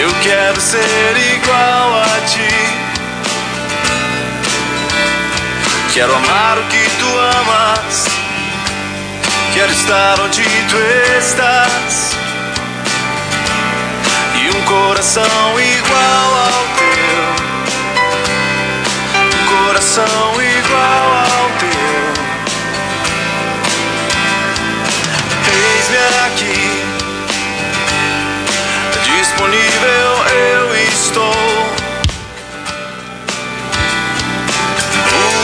Eu quero ser igual a ti. Quero amar o que tu amas. Quero estar onde tu estás. E um coração igual ao teu. Um coração igual ao teu. Eis-me aqui. Disponível eu estou.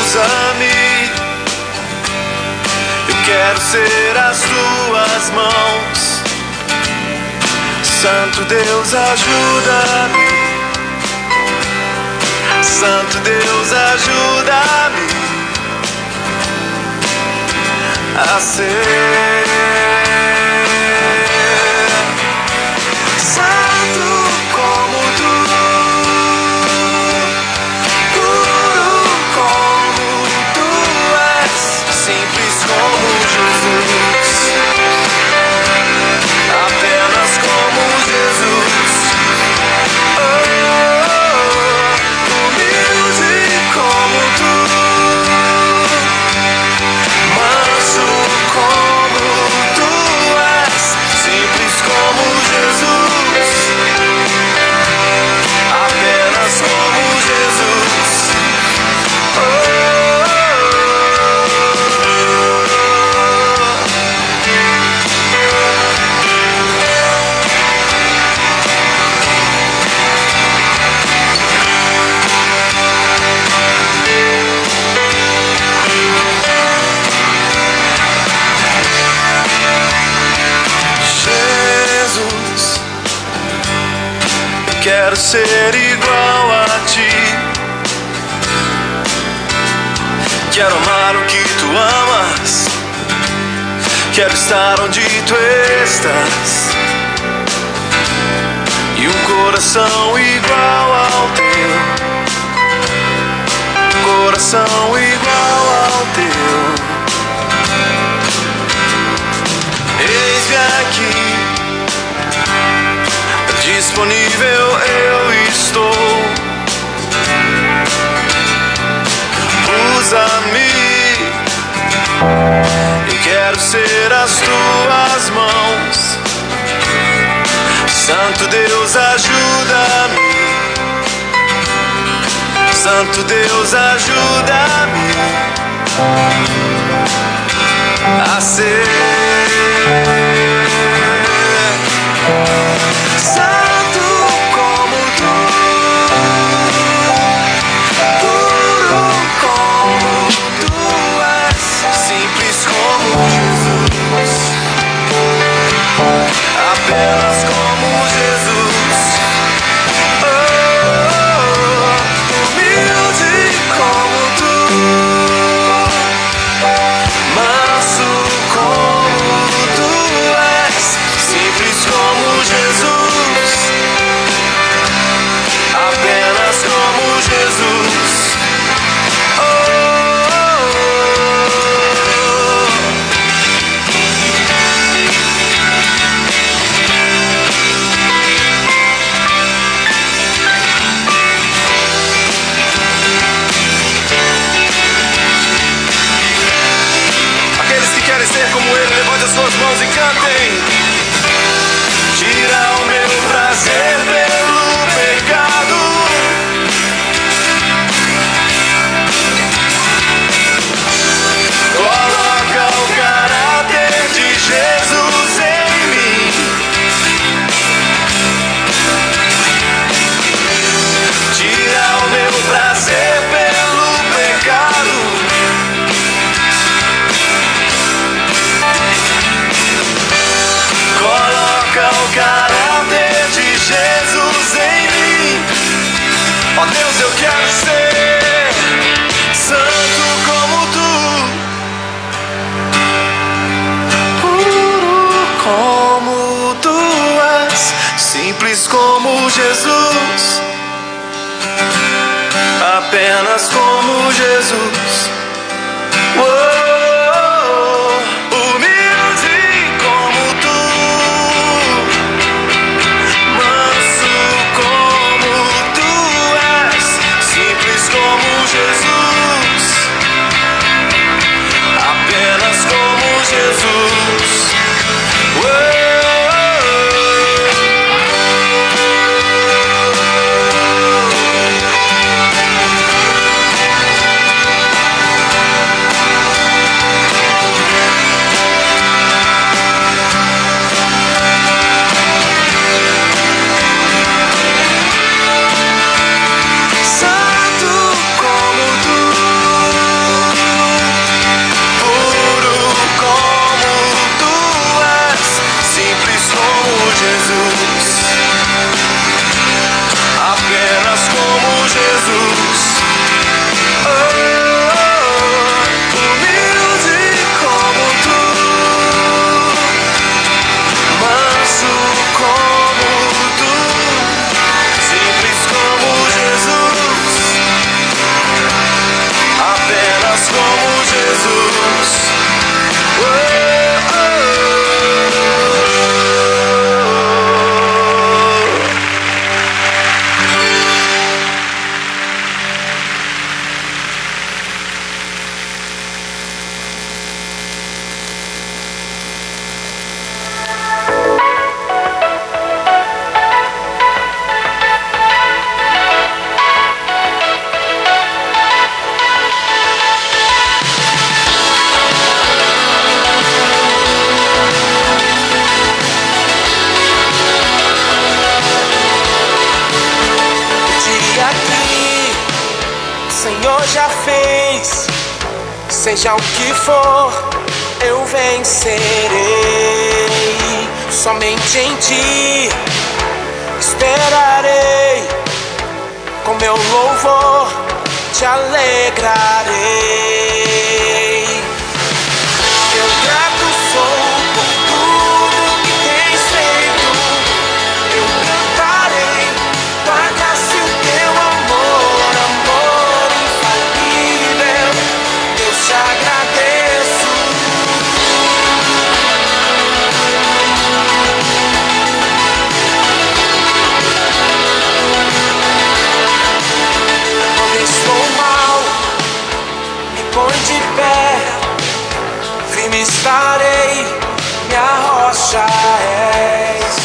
Usa-me. Eu quero ser as tuas mãos. Santo Deus, ajuda-me. Santo Deus, ajuda-me a ser santo como tu, puro como tu és, simples como Jesus, apenas como Jesus. Humilde como tu, manso como tu és, simples como Jesus, apenas como Jesus. Jesus, quero ser igual a ti. Quero amar o que tu amas. Quero estar onde tu estás. E um coração igual ao teu. Coração igual ao teu. Eis-me aqui. Disponível eu estou. Usa-me. Eu quero ser as tuas mãos. Santo Deus, ajuda-me. Santo Deus, ajuda-me a ser santo como tu, puro como tu és, simples como Jesus, apenas como Jesus. Humilde como tu, manso como tu és, simples como Jesus, apenas como Jesus. Aqueles que querem ser como Ele, levante as suas mãos e cantem. Tira o meu prazer pelo pecado. Coloca o caráter de Jesus em mim. Tira o meu prazer pelo pecado. Coloca o caráter de Jesus em mim. Ó Deus, eu quero ser santo como tu, puro como tu és, simples como Jesus, apenas como Jesus. Humilde como tu, manso Senhor já fez, seja o que for, eu vencerei. Somente em Ti esperarei, com meu louvor Te alegrarei. Eu grato sou por tudo que Tens feito. Eu cantarei tua graça e o Teu amor, amor infalível. Eu Te agradeço. Quando estou mal, me põe de pé, firme estarei, minha rocha és.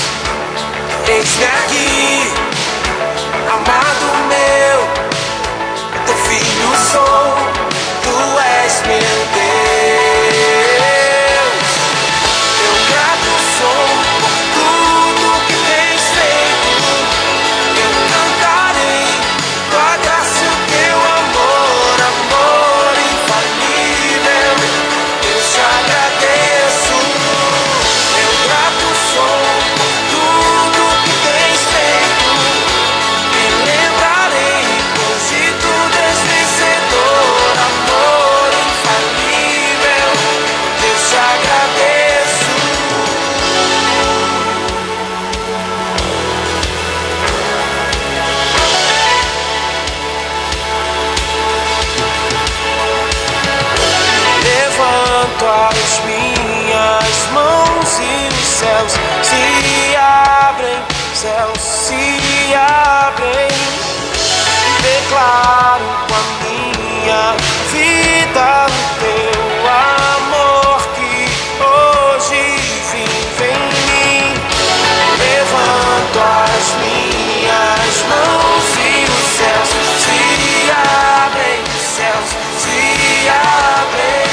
Eis-me aqui, amado meu, teu filho sou, tu és meu Deus. Eu grato sou por tudo que Tens feito. Eu cantarei tua graça e o Teu amor, amor infalível. Eu Te agradeço. Eu grato sou por tudo que Tens feito. Me lembrarei pois de tudo és vencedor, amor infalível. Eu Te agradeço. Levanto as minhas mãos e os céus se abrem, céus se abrem. Declaro com a minha vida o Teu amor que hoje vive em mim. Levanto as minhas mãos e os céus se abrem, céus se abrem.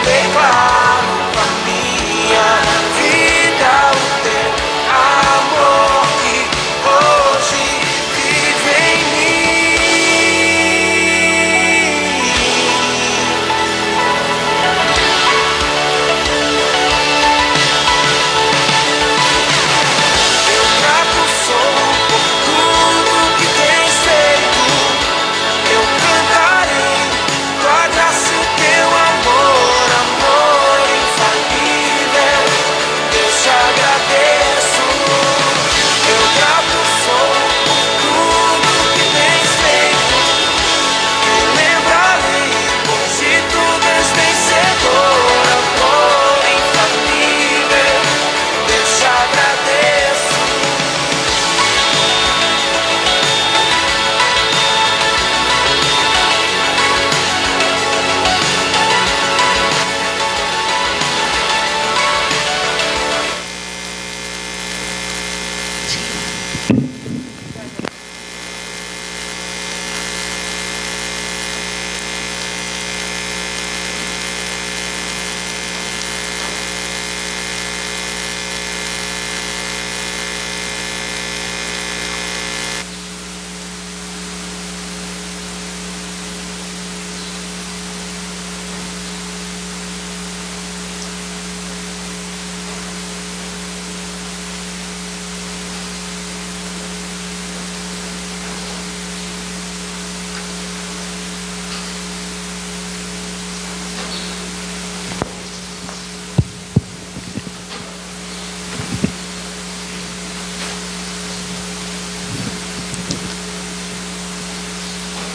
Declaro com a minha vida o Teu amor que hoje vive em mim. Eu grato sou por tudo que Tens feito. Eu cantarei tua graça e o Teu amor, amor infalível. Eu Te agradeço. Eu grato sou por tudo que Tens feito. Me lembrarei pois de tudo és vencedor, amor infalível. Eu Te agradeço.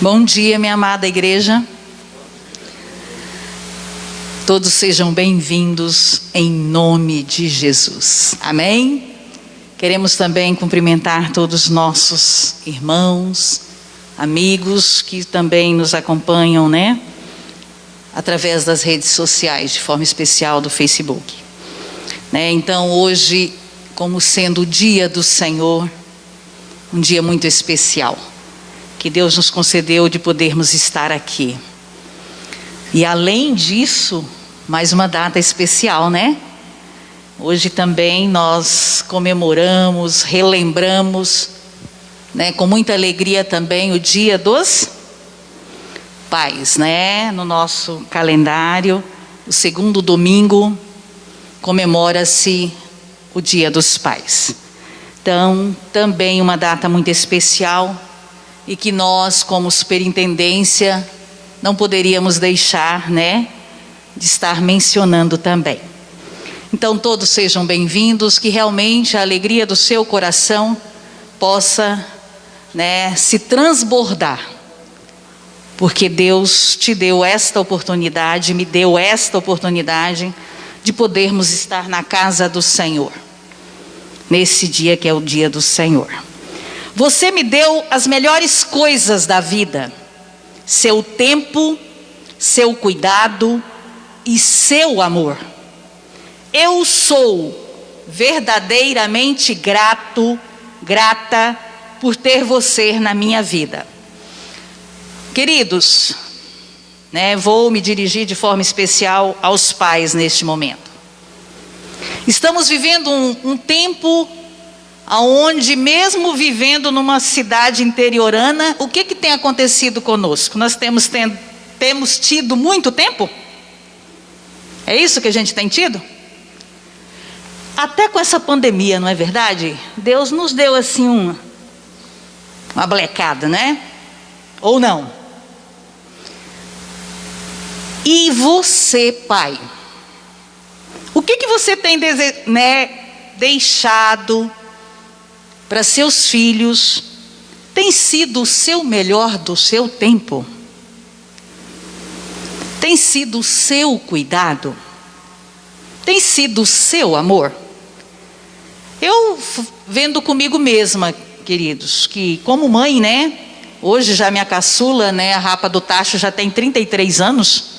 Bom dia, minha amada igreja. Todos sejam bem-vindos em nome de Jesus. Amém? Queremos também cumprimentar todos os nossos irmãos, amigos que também nos acompanham, né? Através das redes sociais, de forma especial do Facebook. Né? Então, hoje, como sendo o dia do Senhor, um dia muito especial, que Deus nos concedeu de podermos estar aqui. E além disso, mais uma data especial, né? Hoje também nós comemoramos, relembramos, né, com muita alegria também o dia dos Pais, né? No nosso calendário, o segundo domingo comemora-se o Dia dos Pais. Então, também uma data muito especial e que nós, como superintendência, não poderíamos deixar, né, de estar mencionando também. Então, todos sejam bem-vindos, que realmente a alegria do seu coração possa, né, se transbordar, porque Deus te deu esta oportunidade, me deu esta oportunidade de podermos estar na casa do Senhor, nesse dia que é o dia do Senhor. Você me deu as melhores coisas da vida, seu tempo, seu cuidado e seu amor. Eu sou verdadeiramente grata por ter você na minha vida. Queridos, né, vou me dirigir de forma especial aos pais neste momento. Estamos vivendo um tempo onde, mesmo vivendo numa cidade interiorana, o que tem acontecido conosco? Nós temos tido muito tempo? É isso que a gente tem tido? Até com essa pandemia, não é verdade? Deus nos deu assim uma blecada, né? Ou não? E você, pai, o que você tem deixado para seus filhos? Tem sido o seu melhor do seu tempo? Tem sido o seu cuidado? Tem sido o seu amor? Eu vendo comigo mesma, queridos, que como mãe, né? Hoje já minha caçula, né, a Rapa do Tacho, já tem 33 anos.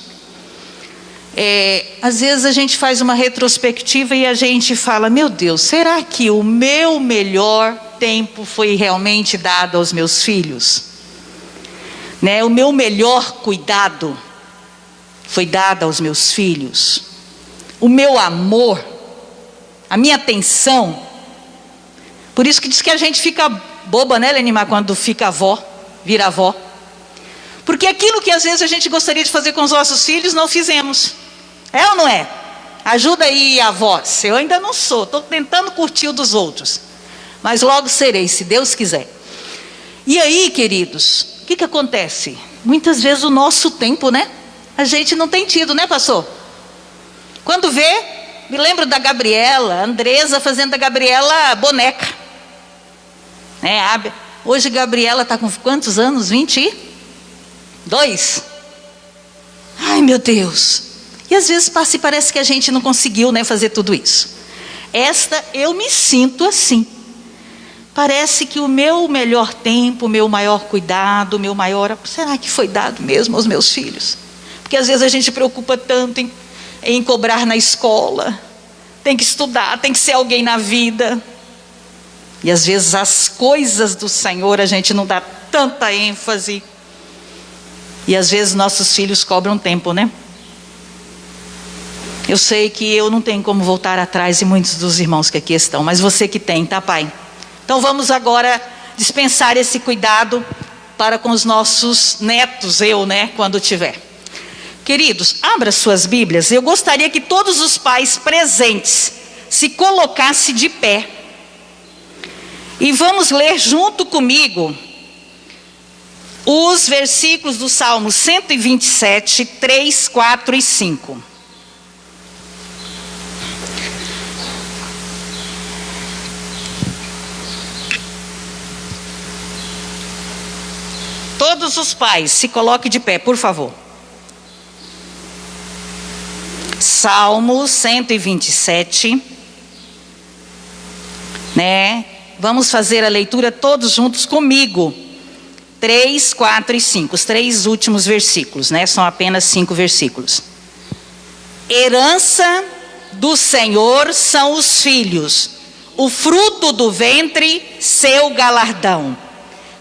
Às vezes a gente faz uma retrospectiva e a gente fala, meu Deus, será que o meu melhor tempo foi realmente dado aos meus filhos? Né? O meu melhor cuidado foi dado aos meus filhos? O meu amor, a minha atenção? Por isso que diz que a gente fica boba, né, Lenimar, quando fica avó, vira avó. Porque aquilo que às vezes a gente gostaria de fazer com os nossos filhos, não fizemos. É ou não é? Ajuda aí, avós. Eu ainda não sou, estou tentando curtir o dos outros. Mas logo serei, se Deus quiser. E aí, queridos, o que acontece? Muitas vezes o nosso tempo, né? A gente não tem tido, né, pastor? Quando vê, me lembro da Gabriela, a Andresa fazendo da Gabriela boneca. Hoje Gabriela está com quantos anos? 22? Ai, meu Deus. E às vezes parece que a gente não conseguiu, né, fazer tudo isso. Eu me sinto assim. Parece que o meu melhor tempo, o meu maior cuidado, será que foi dado mesmo aos meus filhos? Porque às vezes a gente preocupa tanto em cobrar na escola. Tem que estudar, tem que ser alguém na vida. E às vezes as coisas do Senhor a gente não dá tanta ênfase. E às vezes nossos filhos cobram tempo, né? Eu sei que eu não tenho como voltar atrás e muitos dos irmãos que aqui estão, mas você que tem, tá, pai? Então vamos agora dispensar esse cuidado para com os nossos netos, quando tiver. Queridos, abra suas Bíblias. Eu gostaria que todos os pais presentes se colocassem de pé. E vamos ler junto comigo os versículos do Salmo 127, 3, 4 e 5. Todos os pais, se coloquem de pé, por favor. Salmo 127, né? Vamos fazer a leitura todos juntos comigo. 3, 4 e 5, os 3 últimos versículos, né? São apenas 5 versículos. Herança do Senhor são os filhos, o fruto do ventre, seu galardão.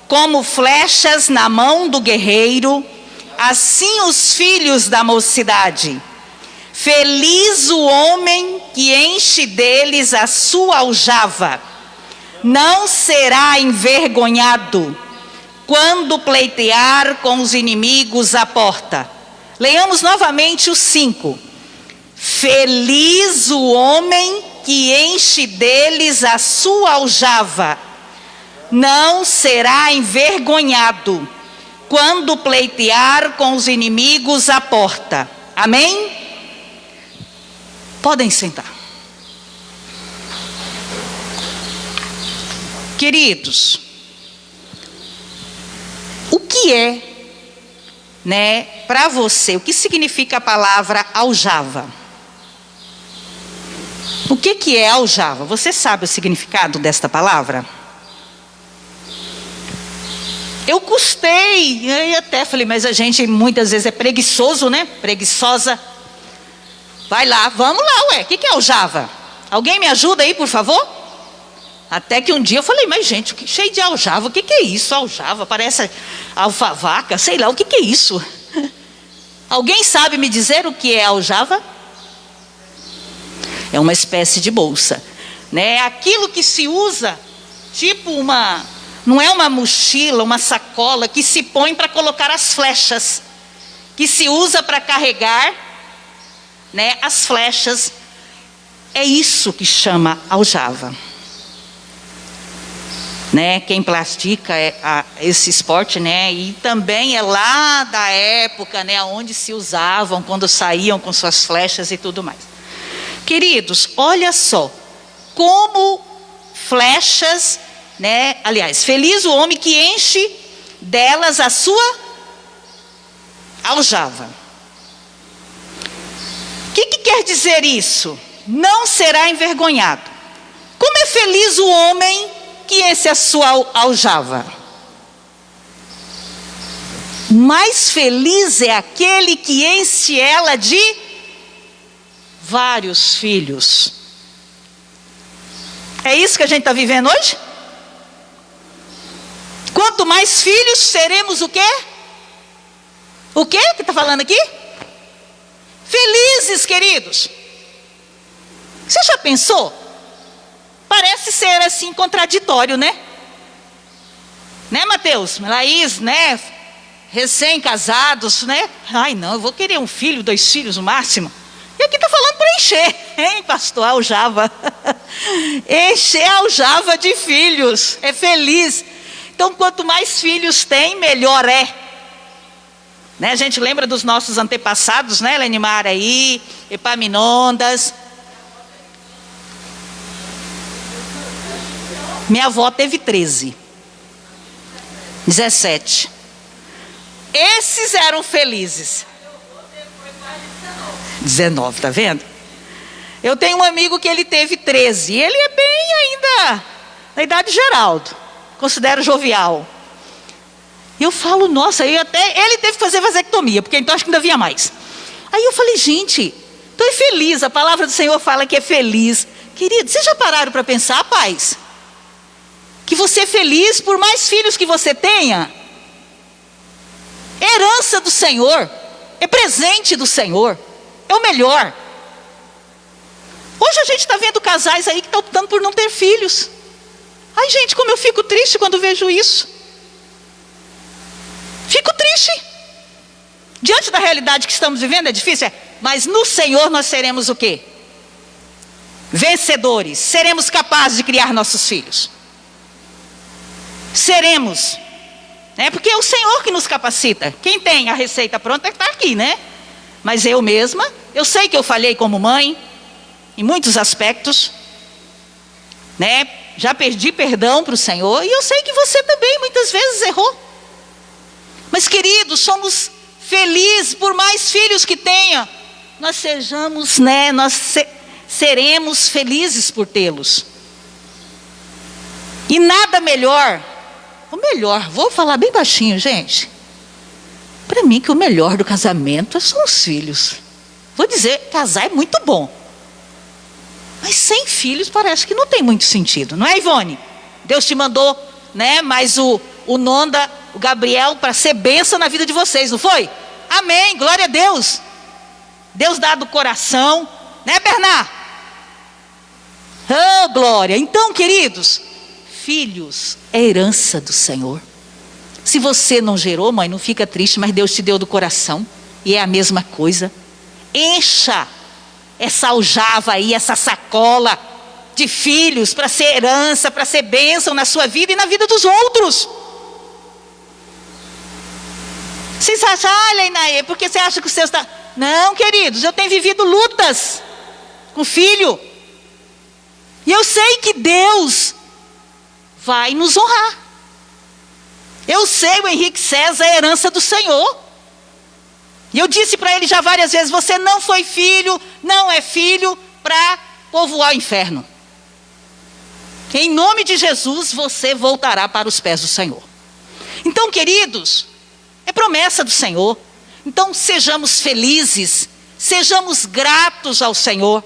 Como flechas na mão do guerreiro, assim os filhos da mocidade. Feliz o homem que enche deles a sua aljava, não será envergonhado. quando pleitear com os inimigos à porta. Leiamos novamente o 5. Feliz o homem que enche deles a sua aljava, não será envergonhado quando pleitear com os inimigos à porta. Amém? Podem sentar. Queridos, o que é, para você, o que significa a palavra aljava? O que é aljava? Você sabe o significado desta palavra? Eu custei, eu até falei, mas a gente muitas vezes é preguiçoso, né? Preguiçosa. Vai lá, vamos lá, o que é aljava? Alguém me ajuda aí, por favor? Até que um dia eu falei, mas gente, cheio de aljava, o que é isso? Aljava, parece alfavaca, sei lá, o que é isso? Alguém sabe me dizer o que é aljava? É uma espécie de bolsa, né? Aquilo que se usa, tipo não é uma mochila, uma sacola que se põe para colocar as flechas, que se usa para carregar, né, as flechas. É isso que chama aljava. Né, quem pratica esse esporte, né, e também é lá da época, né, onde se usavam quando saíam com suas flechas e tudo mais. Queridos, olha só, como flechas, né, aliás, feliz o homem que enche delas a sua aljava. O que quer dizer isso? Não será envergonhado. Como é feliz o homem que enche a sua aljava? Mais feliz é aquele que enche ela de vários filhos. É isso que a gente está vivendo hoje? Quanto mais filhos, seremos o quê? O quê que está falando aqui? Felizes, queridos. Você já pensou? Parece ser assim contraditório, né? Né, Mateus? Laís, né? Recém-casados, né? Ai, não, eu vou querer um filho, 2 filhos no máximo. E aqui está falando para encher, hein, pastor? Aljava. Encher aljava de filhos. É feliz. Então, quanto mais filhos tem, melhor é. Né? A gente lembra dos nossos antepassados, né? Lenimar aí, Epaminondas. Minha avó teve 13. 17. Esses eram felizes. 19, tá vendo? Eu tenho um amigo que ele teve 13. Ele é bem ainda na idade de Geraldo. Considero jovial. E eu falo, nossa, ele teve que fazer vasectomia, porque então acho que ainda havia mais. Aí eu falei, gente, estou feliz. A palavra do Senhor fala que é feliz. Querido, vocês já pararam para pensar, pais? Que você é feliz por mais filhos que você tenha? É herança do Senhor. É presente do Senhor. É o melhor. Hoje a gente está vendo casais aí que estão optando por não ter filhos. Ai, gente, como eu fico triste quando vejo isso. Fico triste. Diante da realidade que estamos vivendo é difícil, mas no Senhor nós seremos o quê? Vencedores. Seremos capazes de criar nossos filhos. Seremos. Né? Porque é o Senhor que nos capacita. Quem tem a receita pronta está aqui, né? Mas eu mesma, eu sei que eu falhei como mãe, em muitos aspectos, né? Já pedi perdão para o Senhor, e eu sei que você também muitas vezes errou. Mas queridos, somos felizes por mais filhos que tenha. Nós sejamos, né? Seremos felizes por tê-los. E nada melhor, o melhor, vou falar bem baixinho, gente. Para mim que o melhor do casamento são os filhos. Vou dizer, casar é muito bom. Mas sem filhos parece que não tem muito sentido, não é, Ivone? Deus te mandou, né? Mas o Nonda, o Gabriel, para ser bênção na vida de vocês, não foi? Amém, glória a Deus. Deus dá do coração, né, Bernard? Oh, glória. Então, queridos, filhos é herança do Senhor. Se você não gerou, mãe, não fica triste, mas Deus te deu do coração. E é a mesma coisa. Encha essa aljava aí, essa sacola de filhos para ser herança, para ser bênção na sua vida e na vida dos outros. Vocês acham, Leinaê, porque você acha que o seu está... Não, queridos, eu tenho vivido lutas com filho. E eu sei que Deus vai nos honrar. Eu sei, o Henrique César é a herança do Senhor. E eu disse para ele já várias vezes, você não foi filho, não é filho para povoar o inferno. Em nome de Jesus, você voltará para os pés do Senhor. Então, queridos, é promessa do Senhor. Então, sejamos felizes, sejamos gratos ao Senhor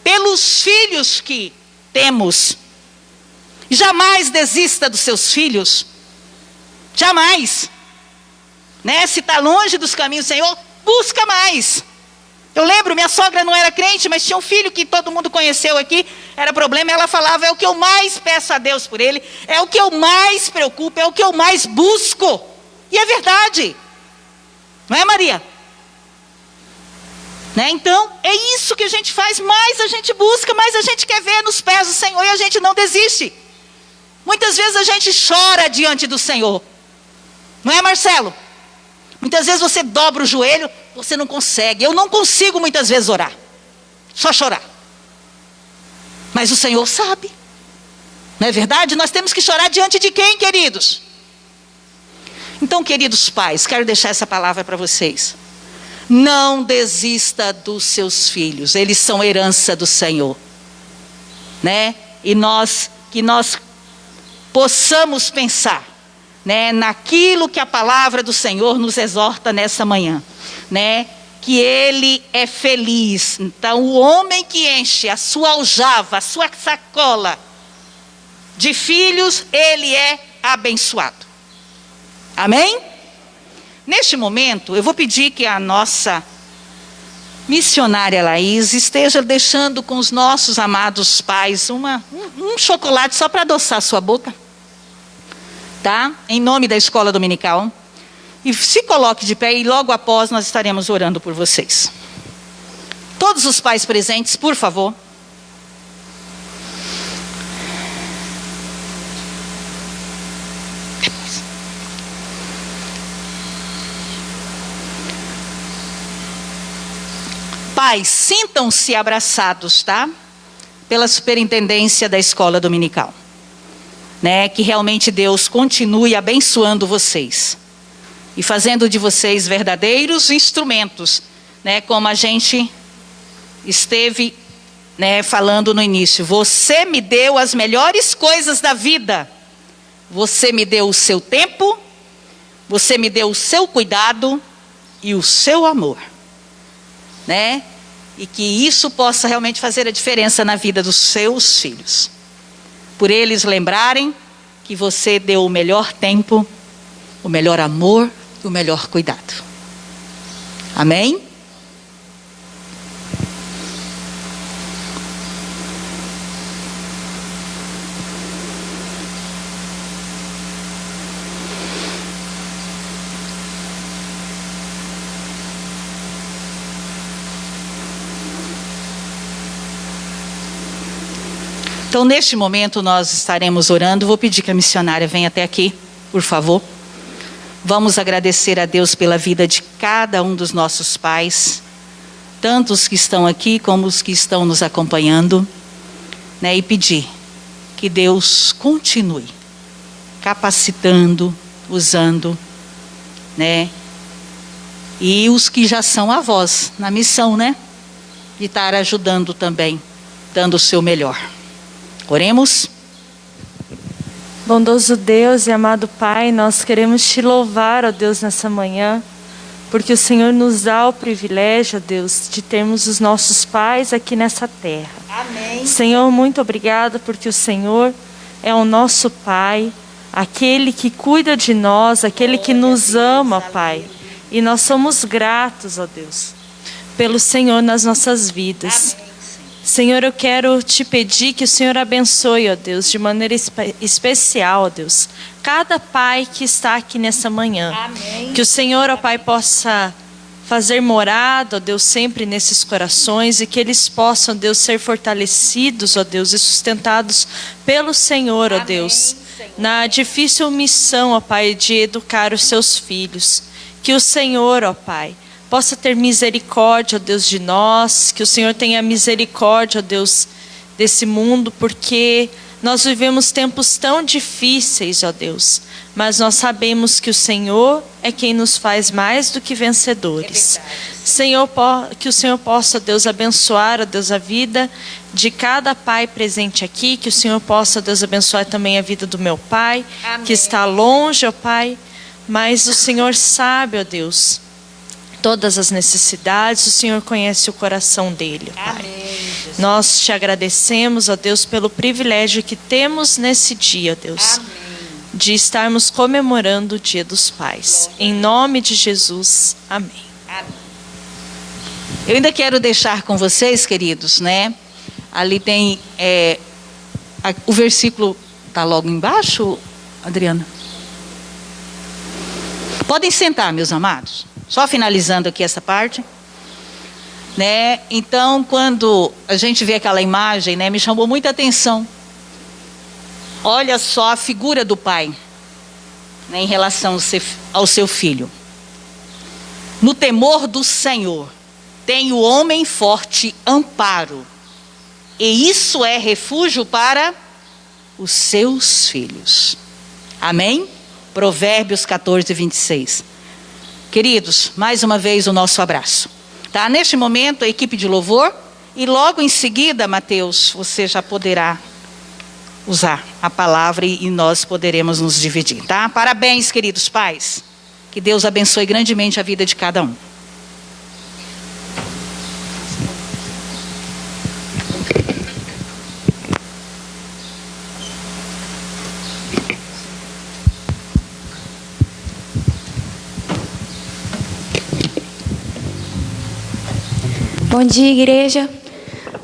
pelos filhos que temos. Jamais desista dos seus filhos. Jamais. Né? Se está longe dos caminhos do Senhor, busca mais. Eu lembro, minha sogra não era crente, mas tinha um filho que todo mundo conheceu aqui, era problema, ela falava, é o que eu mais peço a Deus por ele, é o que eu mais preocupo, é o que eu mais busco. E é verdade. Não é, Maria? Né? Então, é isso que a gente faz, mais a gente busca, mais a gente quer ver nos pés do Senhor e a gente não desiste. Muitas vezes a gente chora diante do Senhor. Não é, Marcelo? Muitas vezes você dobra o joelho, você não consegue. Eu não consigo muitas vezes orar. Só chorar. Mas o Senhor sabe. Não é verdade? Nós temos que chorar diante de quem, queridos? Então, queridos pais, quero deixar essa palavra para vocês. Não desista dos seus filhos. Eles são herança do Senhor. Né? E que nós possamos pensar, né, naquilo que a palavra do Senhor nos exorta nessa manhã, né, que Ele é feliz. Então, o homem que enche a sua aljava, a sua sacola de filhos, ele é abençoado. Amém? Neste momento, eu vou pedir que a nossa missionária Laís esteja deixando com os nossos amados pais um chocolate só para adoçar a sua boca. Tá? Em nome da escola dominical. E se coloque de pé e logo após nós estaremos orando por vocês. Todos os pais presentes, por favor. Pais, sintam-se abraçados, tá? Pela superintendência da escola dominical. Né? Que realmente Deus continue abençoando vocês. E fazendo de vocês verdadeiros instrumentos. Né? Como a gente esteve, né, falando no início. Você me deu as melhores coisas da vida. Você me deu o seu tempo. Você me deu o seu cuidado e o seu amor. Né? E que isso possa realmente fazer a diferença na vida dos seus filhos. Por eles lembrarem que você deu o melhor tempo, o melhor amor e o melhor cuidado. Amém? Então, neste momento, nós estaremos orando. Vou pedir que a missionária venha até aqui, por favor. Vamos agradecer a Deus pela vida de cada um dos nossos pais, tanto os que estão aqui como os que estão nos acompanhando, né? E pedir que Deus continue capacitando, usando, né? E os que já são avós na missão, né? De estar ajudando também, dando o seu melhor. Oremos. Bondoso Deus e amado Pai, nós queremos te louvar, ó Deus, nessa manhã, porque o Senhor nos dá o privilégio, ó Deus, de termos os nossos pais aqui nessa terra. Amém. Senhor, muito obrigada, porque o Senhor é o nosso Pai, aquele que cuida de nós, aquele que nos ama, Pai. E nós somos gratos, ó Deus, pelo Senhor nas nossas vidas. Amém. Senhor, eu quero te pedir que o Senhor abençoe, ó Deus, de maneira especial, ó Deus, cada pai que está aqui nessa manhã. Amém. Que o Senhor, ó Pai, possa fazer morada, ó Deus, sempre nesses corações e que eles possam, Deus, ser fortalecidos, ó Deus, e sustentados pelo Senhor, ó Amém, Deus, Senhor. na difícil missão, ó Pai, de educar os seus filhos. Que o Senhor, ó Pai, possa ter misericórdia, ó Deus, de nós, que o Senhor tenha misericórdia, ó Deus, desse mundo, porque nós vivemos tempos tão difíceis, ó Deus, mas nós sabemos que o Senhor é quem nos faz mais do que vencedores. Senhor, que o Senhor possa, ó Deus, abençoar, ó Deus, a vida de cada pai presente aqui, que o Senhor possa, ó Deus, abençoar também a vida do meu pai, Amém. que está longe, ó Pai, mas o Senhor sabe, ó Deus, todas as necessidades, o Senhor conhece o coração dele, ó Pai. Amém, Jesus. Nós te agradecemos, ó Deus, pelo privilégio que temos nesse dia, ó Deus, Amém. de estarmos comemorando o Dia dos Pais. Em nome de Jesus, amém. Eu ainda quero deixar com vocês, queridos, né? Ali tem o versículo, está logo embaixo, Adriana? Podem sentar, meus amados. Só finalizando aqui essa parte. Né? Então, quando a gente vê aquela imagem, né, me chamou muita atenção. Olha só a figura do pai, né, em relação ao seu filho. No temor do Senhor, tem o homem forte amparo, e isso é refúgio para os seus filhos. Amém? Provérbios 14, 26. Queridos, mais uma vez o nosso abraço. Tá? Neste momento, a equipe de louvor, e logo em seguida, Mateus, você já poderá usar a palavra e nós poderemos nos dividir, tá? Parabéns, queridos pais. Que Deus abençoe grandemente a vida de cada um. Bom dia, igreja.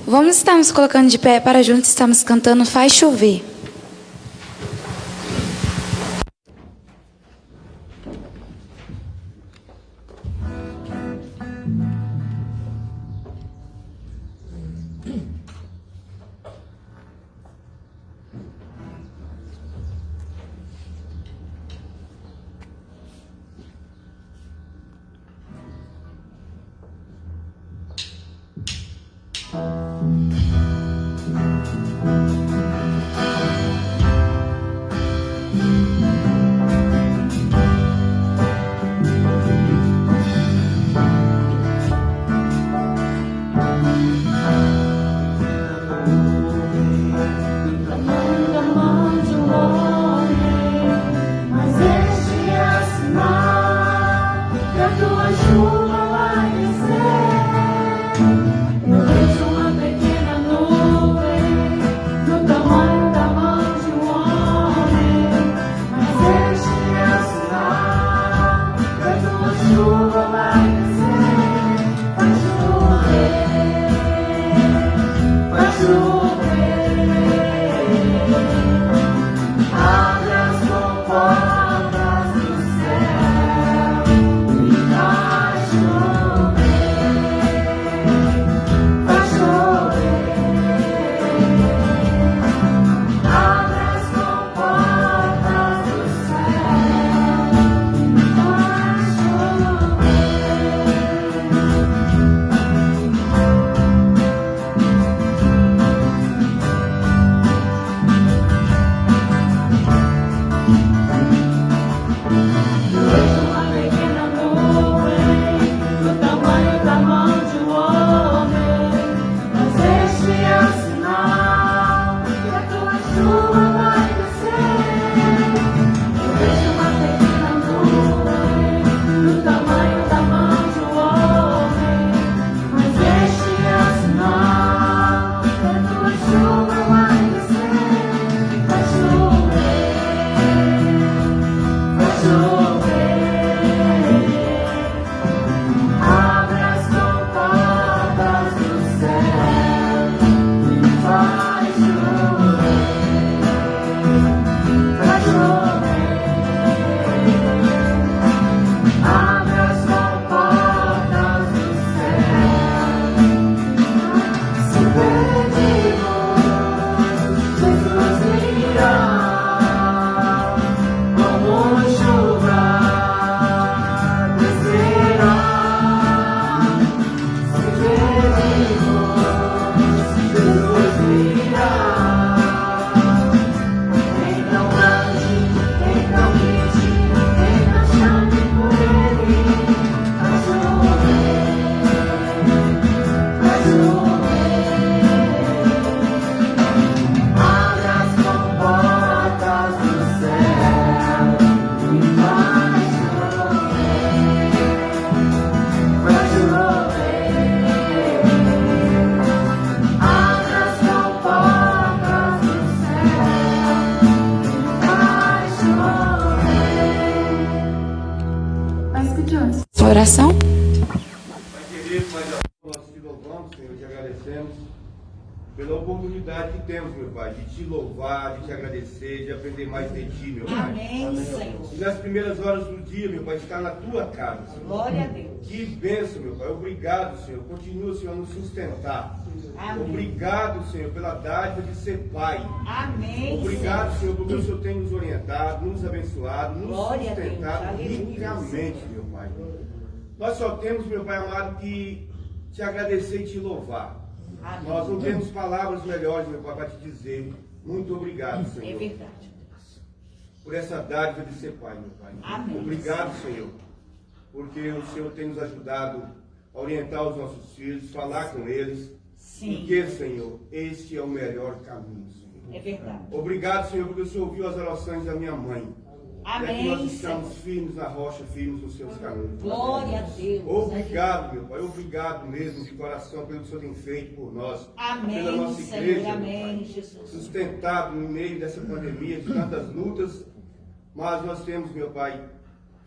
Vamos estar nos colocando de pé para juntos estamos cantando Faz Chover. Oração? Pai querido, Pai da nós te louvamos, Senhor, te agradecemos pela oportunidade que temos, meu Pai, de te louvar, de te agradecer, de aprender mais de ti, meu Pai. Amém, Senhor. E nas primeiras horas do dia, meu Pai, estar na tua casa, Senhor. Glória a Deus. Que bênção, meu Pai. Obrigado, Senhor. Continua, Senhor, a nos sustentar. Amém. Obrigado, Senhor, pela dádiva de ser Pai. Amém. Obrigado, Senhor, porque o Senhor tem nos orientado, nos abençoado, nos Glória a Deus. sustentado Aleluia. ricamente, meu Pai. Nós só temos, meu Pai amado, que te agradecer e te louvar. Amém. Nós não temos palavras melhores, meu Pai, para te dizer. Muito obrigado, É Senhor, verdade, Deus. por essa dádiva de ser Pai, meu Pai. Amém. Obrigado, Senhor, porque o Senhor tem nos ajudado a orientar os nossos filhos, falar com eles. Sim. Porque, Senhor, este é o melhor caminho, Senhor. É verdade. Obrigado, Senhor, porque o Senhor ouviu as orações da minha mãe. Amém, E nós estamos Senhor. firmes na rocha, firmes nos seus caminhos. Glória a Deus. Obrigado, meu Pai. Obrigado mesmo de coração pelo que o Senhor tem feito por nós. Amém, Pela nossa Senhor. igreja, meu Amém, Pai. Jesus. Sustentado no meio dessa pandemia, de tantas lutas. Mas nós temos, meu Pai,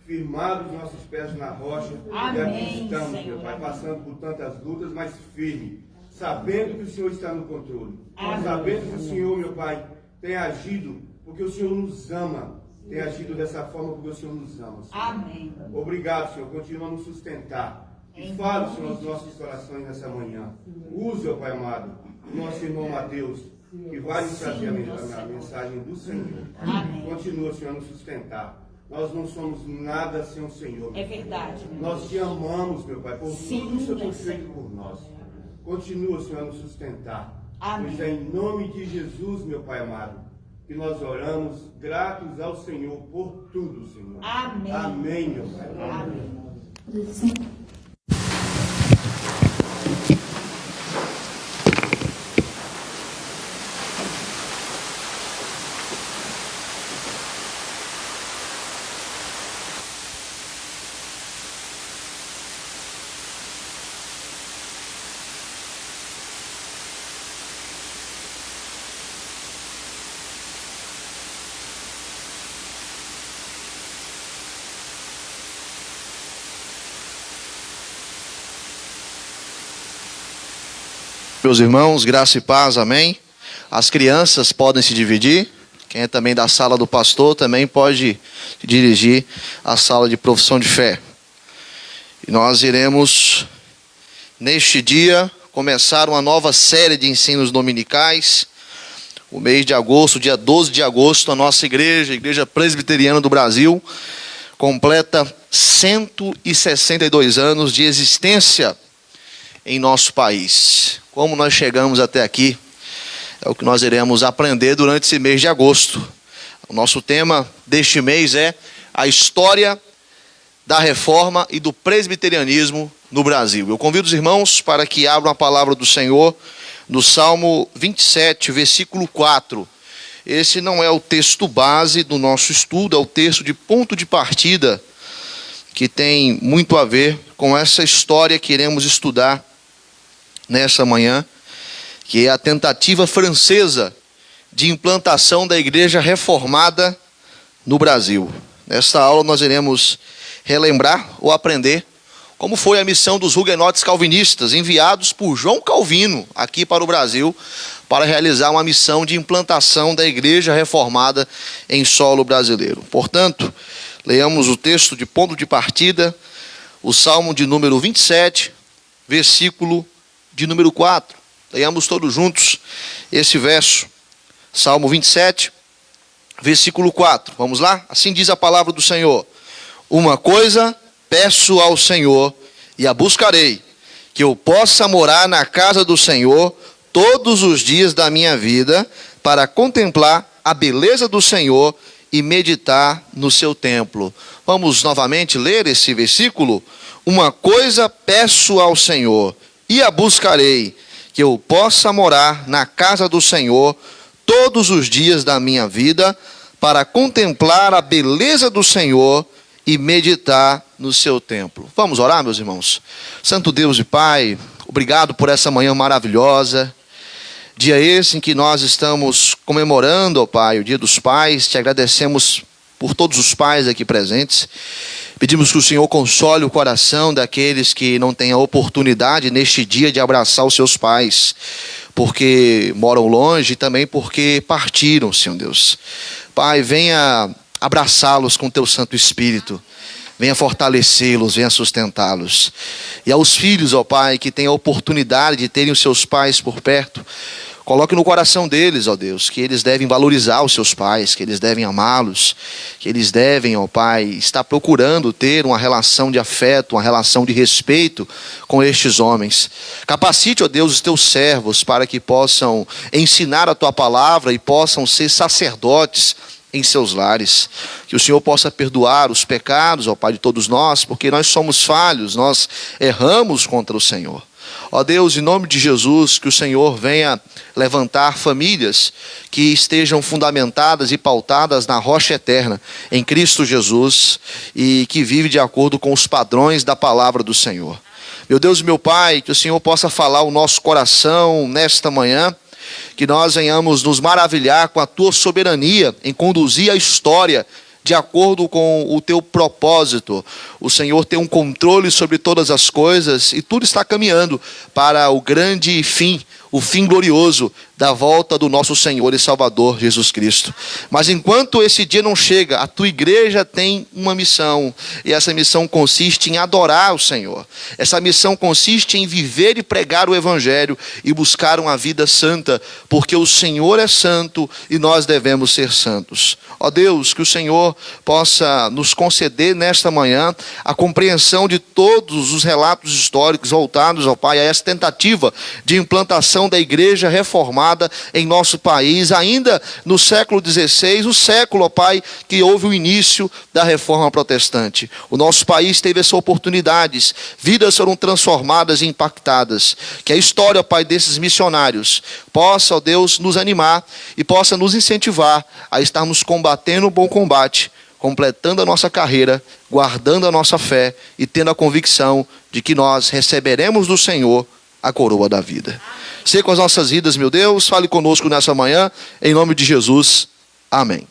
firmado os nossos pés na rocha. Amém, E aqui estamos, Senhor. meu Pai, Amém. passando por tantas lutas, mas firme. Sabendo que o Senhor está no controle. Amém. Sabendo que o Senhor, meu Pai, tem agido porque o Senhor nos ama. Tem agido dessa forma porque o Senhor nos ama, Senhor. Amém. Obrigado, Senhor. Continua a nos sustentar. E fala, Senhor, aos nossos corações nessa manhã. Use, ó Pai amado, o nosso irmão Mateus, que vai nos trazer a mensagem do Senhor. Amém. Continua, Senhor, a nos sustentar. Nós não somos nada sem o Senhor. É verdade, meu Nós te amamos, meu Pai, por Sim, tudo que o Senhor tem Senhor. feito por nós. Continua, Senhor, a nos sustentar. Amém. Pois é em nome de Jesus, meu Pai amado, que nós oramos gratos ao Senhor por tudo, Senhor. Amém. Amém, meu Pai. Amém. Meus irmãos, graça e paz, amém. As crianças podem se dividir. Quem é também da sala do pastor também pode dirigir a sala de profissão de fé. E nós iremos, neste dia, começar uma nova série de ensinos dominicais. O mês de agosto, dia 12 de agosto, a nossa igreja, a Igreja Presbiteriana do Brasil, completa 162 anos de existência em nosso país. Como nós chegamos até aqui, é o que nós iremos aprender durante esse mês de agosto. O nosso tema deste mês é a história da reforma e do presbiterianismo no Brasil. Eu convido os irmãos para que abram a palavra do Senhor no Salmo 27, versículo 4. Esse não é o texto base do nosso estudo, é o texto de ponto de partida, que tem muito a ver com essa história que iremos estudar nessa manhã, que é a tentativa francesa de implantação da igreja reformada no Brasil. Nesta aula nós iremos relembrar ou aprender como foi a missão dos huguenotes calvinistas enviados por João Calvino aqui para o Brasil para realizar uma missão de implantação da igreja reformada em solo brasileiro. Portanto, leamos o texto de ponto de partida, o Salmo de número 27, versículo de número 4. Leiamos todos juntos esse verso. Salmo 27, versículo 4. Vamos lá? Assim diz a palavra do Senhor. Uma coisa peço ao Senhor e a buscarei, que eu possa morar na casa do Senhor todos os dias da minha vida, para contemplar a beleza do Senhor e meditar no seu templo. Vamos novamente ler esse versículo? Uma coisa peço ao Senhor e a buscarei, que eu possa morar na casa do Senhor todos os dias da minha vida, para contemplar a beleza do Senhor e meditar no seu templo. Vamos orar, meus irmãos? Santo Deus e Pai, obrigado por essa manhã maravilhosa, dia esse em que nós estamos comemorando, ó Pai, o Dia dos Pais. Te agradecemos por todos os pais aqui presentes. Pedimos que o Senhor console o coração daqueles que não têm a oportunidade neste dia de abraçar os seus pais, porque moram longe e também porque partiram, Senhor Deus. Pai, venha abraçá-los com teu Santo Espírito. Venha fortalecê-los, venha sustentá-los. E aos filhos, ó Pai, que têm a oportunidade de terem os seus pais por perto, coloque no coração deles, ó Deus, que eles devem valorizar os seus pais, que eles devem amá-los, que eles devem, ó Pai, estar procurando ter uma relação de afeto, uma relação de respeito com estes homens. Capacite, ó Deus, os teus servos para que possam ensinar a tua palavra e possam ser sacerdotes em seus lares. Que o Senhor possa perdoar os pecados, ó Pai, de todos nós, porque nós somos falhos, nós erramos contra o Senhor. Ó Deus, em nome de Jesus, que o Senhor venha levantar famílias que estejam fundamentadas e pautadas na rocha eterna, em Cristo Jesus, e que vive de acordo com os padrões da palavra do Senhor. Meu Deus e meu Pai, que o Senhor possa falar o nosso coração nesta manhã, que nós venhamos nos maravilhar com a tua soberania em conduzir a história de acordo com o teu propósito. O Senhor tem um controle sobre todas as coisas e tudo está caminhando para o grande fim, o fim glorioso da volta do nosso Senhor e Salvador Jesus Cristo. Mas enquanto esse dia não chega, a tua igreja tem uma missão, e essa missão consiste em adorar o Senhor. Essa missão consiste em viver e pregar o Evangelho e buscar uma vida santa, porque o Senhor é santo e nós devemos ser santos. Ó Deus, que o Senhor possa nos conceder nesta manhã a compreensão de todos os relatos históricos voltados, ó Pai, a essa tentativa de implantação da igreja reformada em nosso país, ainda no século XVI, o século, ó Pai, que houve o início da reforma protestante. O nosso país teve essas oportunidades, vidas foram transformadas e impactadas. Que a história, ó Pai, desses missionários possa, ó Deus, nos animar e possa nos incentivar a estarmos combatendo o bom combate, completando a nossa carreira, guardando a nossa fé e tendo a convicção de que nós receberemos do Senhor a coroa da vida. Seja com as nossas vidas, meu Deus, fale conosco nessa manhã, em nome de Jesus, amém.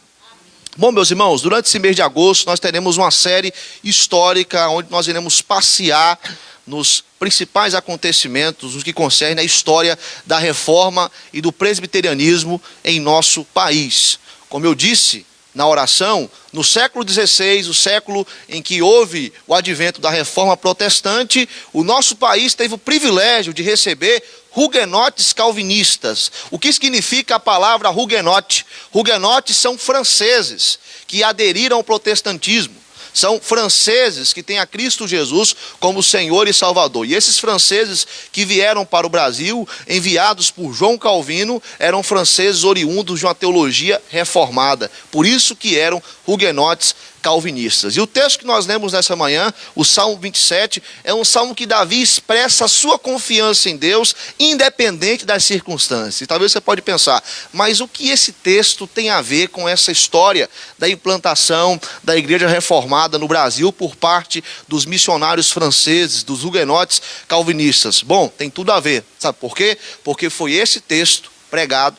Bom, meus irmãos, durante esse mês de agosto nós teremos uma série histórica, onde nós iremos passear nos principais acontecimentos, os que concernem a história da reforma e do presbiterianismo em nosso país. Como eu disse na oração, no século XVI, o século em que houve o advento da reforma protestante, o nosso país teve o privilégio de receber huguenotes calvinistas. O que significa a palavra huguenote? Huguenotes são franceses que aderiram ao protestantismo. São franceses que têm a Cristo Jesus como Senhor e Salvador. E esses franceses que vieram para o Brasil, enviados por João Calvino, eram franceses oriundos de uma teologia reformada. Por isso que eram huguenotes calvinistas. E o texto que nós lemos nessa manhã, o Salmo 27, é um salmo que Davi expressa a sua confiança em Deus, independente das circunstâncias. E talvez você pode pensar, mas o que esse texto tem a ver com essa história da implantação da igreja reformada no Brasil por parte dos missionários franceses, dos huguenotes calvinistas? Bom, tem tudo a ver. Sabe por quê? Porque foi esse texto pregado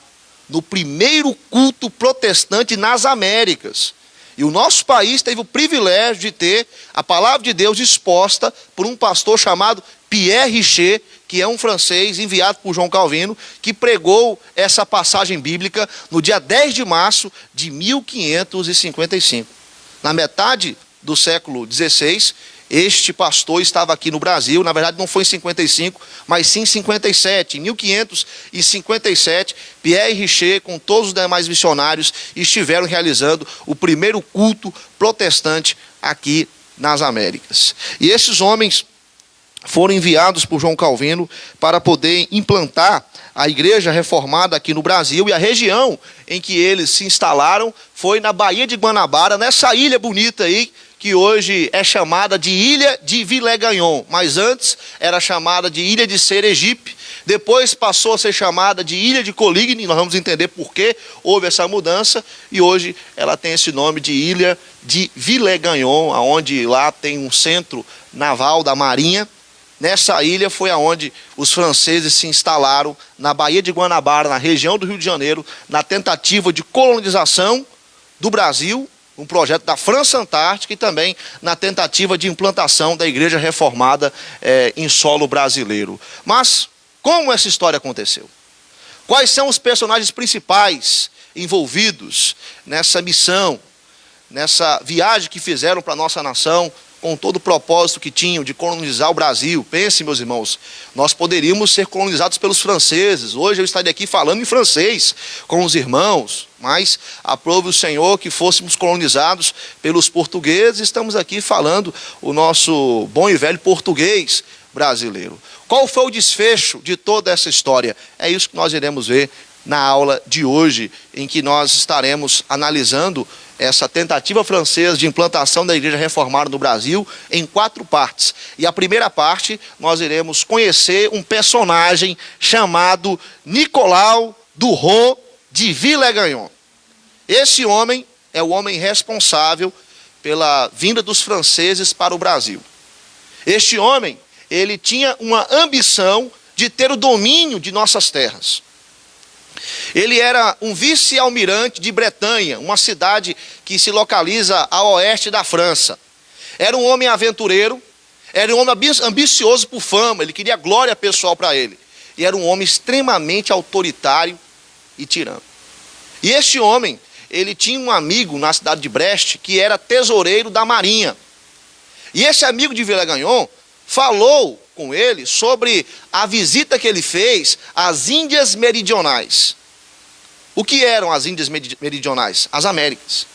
no primeiro culto protestante nas Américas. E o nosso país teve o privilégio de ter a palavra de Deus exposta por um pastor chamado Pierre Richer, que é um francês enviado por João Calvino, que pregou essa passagem bíblica no dia 10 de março de 1555. Na metade do século XVI, este pastor estava aqui no Brasil, na verdade não foi em 55, mas sim em 57. Em 1557, Pierre Richer, com todos os demais missionários, estiveram realizando o primeiro culto protestante aqui nas Américas. E esses homens foram enviados por João Calvino para poder implantar a igreja reformada aqui no Brasil, e a região em que eles se instalaram foi na Baía de Guanabara, nessa ilha bonita aí, que hoje é chamada de Ilha de Villers-Gagnon, mas antes era chamada de Ilha de Sergipe, depois passou a ser chamada de Ilha de Coligny, nós vamos entender por que houve essa mudança, e hoje ela tem esse nome de Ilha de Villers-Gagnon, onde lá tem um centro naval da Marinha. Nessa ilha foi aonde os franceses se instalaram, na Baía de Guanabara, na região do Rio de Janeiro, na tentativa de colonização do Brasil, um projeto da França Antártica e também na tentativa de implantação da Igreja Reformada em solo brasileiro. Mas como essa história aconteceu? Quais são os personagens principais envolvidos nessa missão, nessa viagem que fizeram para a nossa nação, com todo o propósito que tinham de colonizar o Brasil? Pense, meus irmãos, nós poderíamos ser colonizados pelos franceses. Hoje eu estaria aqui falando em francês com os irmãos, mas aprove o Senhor que fôssemos colonizados pelos portugueses. Estamos aqui falando o nosso bom e velho português brasileiro. Qual foi o desfecho de toda essa história? É isso que nós iremos ver na aula de hoje, em que nós estaremos analisando essa tentativa francesa de implantação da Igreja Reformada no Brasil em 4 partes. E a primeira parte, nós iremos conhecer um personagem chamado Nicolau Duron de Villegagnon. Esse homem é o homem responsável pela vinda dos franceses para o Brasil. Este homem, ele tinha uma ambição de ter o domínio de nossas terras. Ele era um vice-almirante de Bretanha, uma cidade que se localiza a oeste da França. Era um homem aventureiro, era um homem ambicioso por fama, ele queria glória pessoal para ele. E era um homem extremamente autoritário e tirano. E este homem, ele tinha um amigo na cidade de Brest que era tesoureiro da marinha. E esse amigo de Villegagnon falou com ele sobre a visita que ele fez às Índias Meridionais. O que eram as Índias Meridionais? As Américas.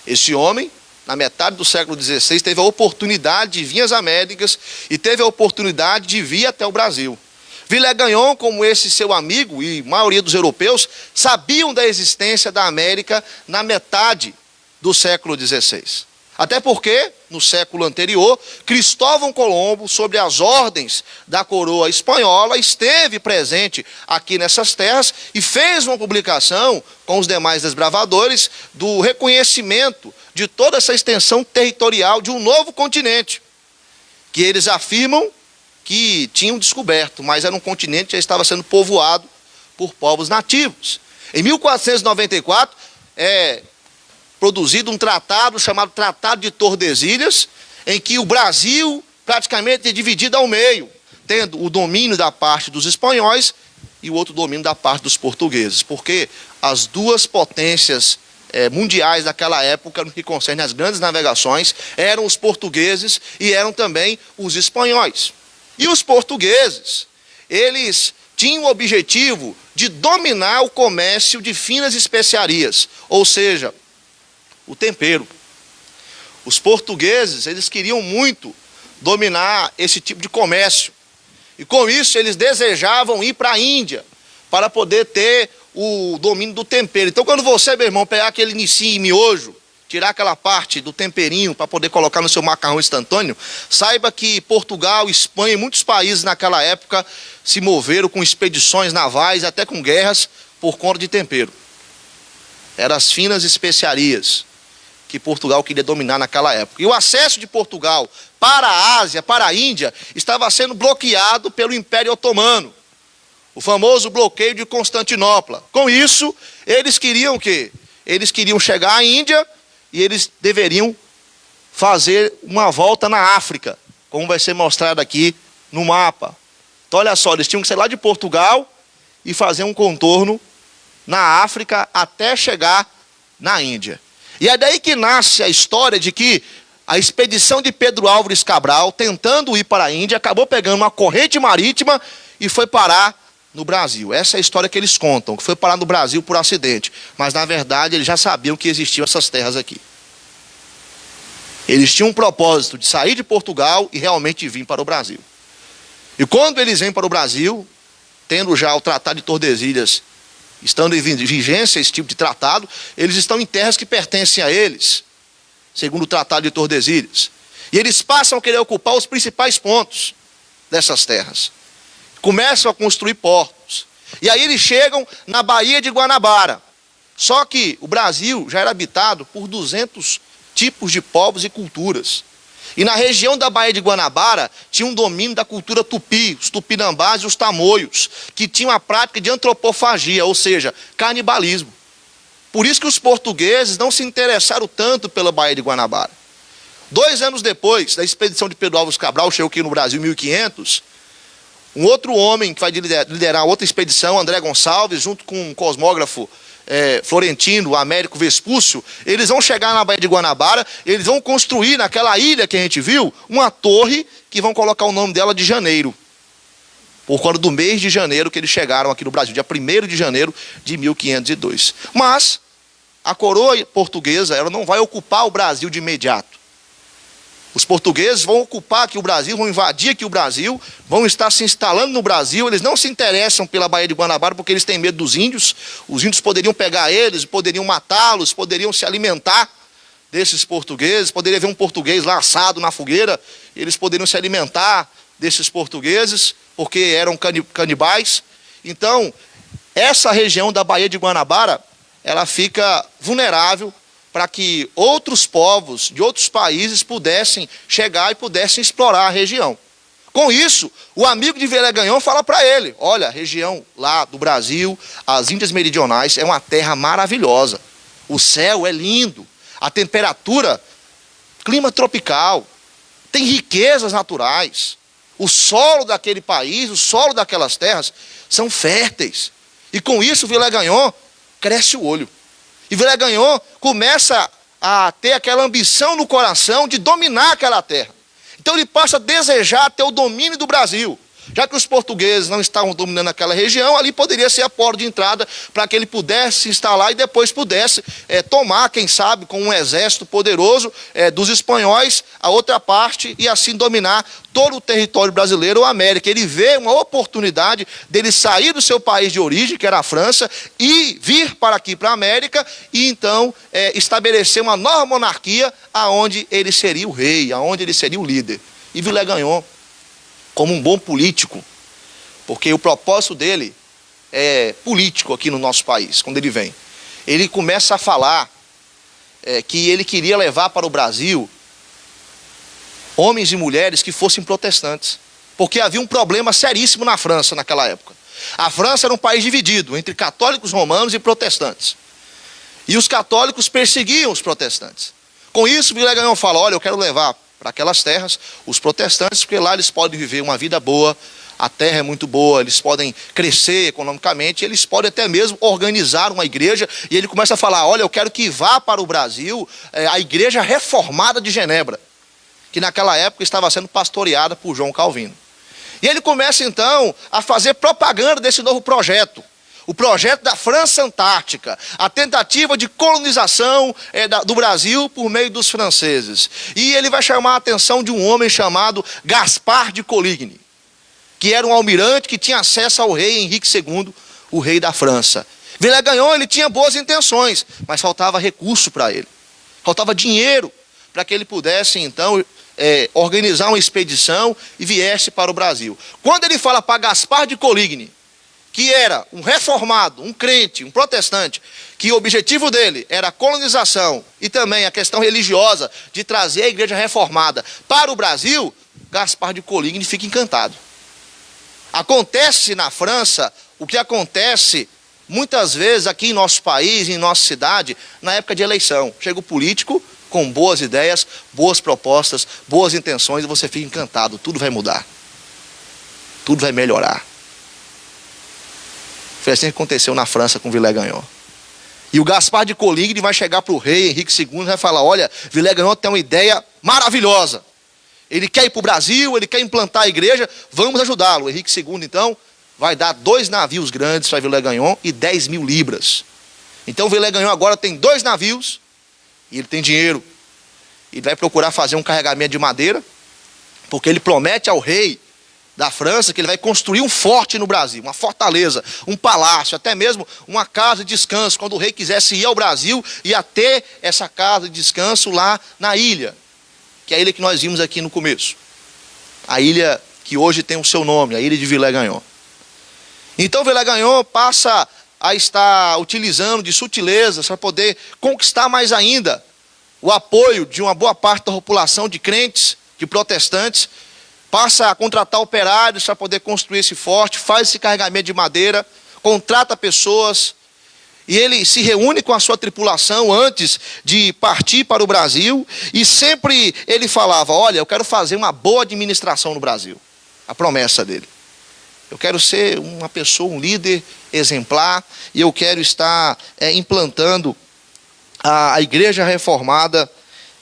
Esse homem, na metade do século XVI, teve a oportunidade de vir às Américas e teve a oportunidade de vir até o Brasil. Villegagnon, como esse seu amigo e a maioria dos europeus, sabiam da existência da América na metade do século XVI. Até porque, no século anterior, Cristóvão Colombo, sob as ordens da coroa espanhola, esteve presente aqui nessas terras e fez uma publicação com os demais desbravadores do reconhecimento de toda essa extensão territorial de um novo continente, que eles afirmam que tinham descoberto, mas era um continente que já estava sendo povoado por povos nativos. Em 1494, produzido um tratado chamado Tratado de Tordesilhas, em que o Brasil praticamente é dividido ao meio, tendo o domínio da parte dos espanhóis e o outro domínio da parte dos portugueses, porque as duas potências mundiais daquela época, no que concerne às grandes navegações, eram os portugueses e eram também os espanhóis. E os portugueses, eles tinham o objetivo de dominar o comércio de finas especiarias, ou seja, o tempero. Os portugueses, eles queriam muito dominar esse tipo de comércio. E com isso, eles desejavam ir para a Índia, para poder ter o domínio do tempero. Então, quando você, meu irmão, pegar aquele nicinho e miojo, tirar aquela parte do temperinho para poder colocar no seu macarrão instantâneo, saiba que Portugal, Espanha e muitos países naquela época se moveram com expedições navais, até com guerras, por conta de tempero. Eram as finas especiarias que Portugal queria dominar naquela época. E o acesso de Portugal para a Ásia, para a Índia, estava sendo bloqueado pelo Império Otomano. O famoso bloqueio de Constantinopla. Com isso, eles queriam o quê? Eles queriam chegar à Índia e eles deveriam fazer uma volta na África, como vai ser mostrado aqui no mapa. Então, olha só, eles tinham que sair lá de Portugal e fazer um contorno na África até chegar na Índia. E é daí que nasce a história de que a expedição de Pedro Álvares Cabral, tentando ir para a Índia, acabou pegando uma corrente marítima e foi parar no Brasil. Essa é a história que eles contam, que foi parar no Brasil por acidente. Mas, na verdade, eles já sabiam que existiam essas terras aqui. Eles tinham um propósito de sair de Portugal e realmente vir para o Brasil. E quando eles vêm para o Brasil, tendo já o Tratado de Tordesilhas, estando em vigência esse tipo de tratado, eles estão em terras que pertencem a eles, segundo o Tratado de Tordesilhas. E eles passam a querer ocupar os principais pontos dessas terras. Começam a construir portos. E aí eles chegam na Baía de Guanabara. Só que o Brasil já era habitado por 200 tipos de povos e culturas. E na região da Baía de Guanabara tinha um domínio da cultura tupi, os tupinambás e os tamoios, que tinham a prática de antropofagia, ou seja, canibalismo. Por isso que os portugueses não se interessaram tanto pela Baía de Guanabara. 2 anos depois da expedição de Pedro Álvares Cabral, chegou aqui no Brasil em 1500, um outro homem que vai liderar outra expedição, André Gonçalves, junto com um cosmógrafo florentino, Américo Vespúcio, eles vão chegar na Baía de Guanabara, eles vão construir naquela ilha que a gente viu, uma torre que vão colocar o nome dela de Janeiro. Por conta do mês de janeiro que eles chegaram aqui no Brasil, dia 1º de janeiro de 1502. Mas a coroa portuguesa, ela não vai ocupar o Brasil de imediato. Os portugueses vão ocupar aqui o Brasil, vão invadir aqui o Brasil, vão estar se instalando no Brasil. Eles não se interessam pela Baía de Guanabara porque eles têm medo dos índios. Os índios poderiam pegar eles, poderiam matá-los, poderiam se alimentar desses portugueses. Poderia haver um português lá assado na fogueira, eles poderiam se alimentar desses portugueses, porque eram canibais. Então, essa região da Baía de Guanabara, ela fica vulnerável para que outros povos de outros países pudessem chegar e pudessem explorar a região. Com isso, o amigo de Villehagagnon fala para ele, olha, a região lá do Brasil, as Índias Meridionais, é uma terra maravilhosa. O céu é lindo, a temperatura, clima tropical, tem riquezas naturais. O solo daquele país, o solo daquelas terras são férteis. E com isso, Villehagagnon cresce o olho. E Villehagagnon começa a ter aquela ambição no coração de dominar aquela terra. Então ele passa a desejar ter o domínio do Brasil. Já que os portugueses não estavam dominando aquela região, ali poderia ser a porta de entrada para que ele pudesse se instalar e depois pudesse tomar, quem sabe, com um exército poderoso dos espanhóis, a outra parte, e assim dominar todo o território brasileiro ou América. Ele vê uma oportunidade dele sair do seu país de origem, que era a França, e vir para aqui, para a América, e então estabelecer uma nova monarquia, aonde ele seria o rei, aonde ele seria o líder. E Villehagagnon, como um bom político, porque o propósito dele é político aqui no nosso país, quando ele vem. Ele começa a falar que ele queria levar para o Brasil homens e mulheres que fossem protestantes, porque havia um problema seríssimo na França naquela época. A França era um país dividido entre católicos romanos e protestantes. E os católicos perseguiam os protestantes. Com isso, Villehagagnon fala, olha, eu quero levar para aquelas terras os protestantes, porque lá eles podem viver uma vida boa, a terra é muito boa, eles podem crescer economicamente, eles podem até mesmo organizar uma igreja. E ele começa a falar, olha, eu quero que vá para o Brasil a igreja reformada de Genebra, que naquela época estava sendo pastoreada por João Calvino. E ele começa então a fazer propaganda desse novo projeto. O projeto da França Antártica, a tentativa de colonização do Brasil por meio dos franceses. E ele vai chamar a atenção de um homem chamado Gaspar de Coligny, que era um almirante que tinha acesso ao rei Henrique II, o rei da França. Villehagagnon, ele tinha boas intenções, mas faltava recurso para ele. Faltava dinheiro para que ele pudesse, então, organizar uma expedição e viesse para o Brasil. Quando ele fala para Gaspar de Coligny, que era um reformado, um crente, um protestante, que o objetivo dele era a colonização e também a questão religiosa de trazer a igreja reformada para o Brasil, Gaspar de Coligny fica encantado. Acontece na França o que acontece muitas vezes aqui em nosso país, em nossa cidade, na época de eleição. Chega o político com boas ideias, boas propostas, boas intenções e você fica encantado, tudo vai mudar. Tudo vai melhorar. Foi assim que aconteceu na França com Villehagagnon. E o Gaspar de Coligny vai chegar para o rei Henrique II e vai falar, olha, Villehagagnon tem uma ideia maravilhosa. Ele quer ir para o Brasil, ele quer implantar a igreja, vamos ajudá-lo. O Henrique II, então, vai dar 2 navios grandes para Villehagagnon e 10.000 libras. Então Villehagagnon agora tem 2 navios e ele tem dinheiro. Ele vai procurar fazer um carregamento de madeira, porque ele promete ao rei da França que ele vai construir um forte no Brasil, uma fortaleza, um palácio, até mesmo uma casa de descanso. Quando o rei quisesse ir ao Brasil, ia ter essa casa de descanso lá na ilha, que é a ilha que nós vimos aqui no começo. A ilha que hoje tem o seu nome, a ilha de Villehagagnon. Então Villehagagnon passa a estar utilizando de sutilezas para poder conquistar mais ainda o apoio de uma boa parte da população de crentes, de protestantes. Passa a contratar operários para poder construir esse forte, faz esse carregamento de madeira, contrata pessoas e ele se reúne com a sua tripulação antes de partir para o Brasil, e sempre ele falava: olha, eu quero fazer uma boa administração no Brasil. A promessa dele. Eu quero ser uma pessoa, um líder exemplar, e eu quero estar implantando a igreja reformada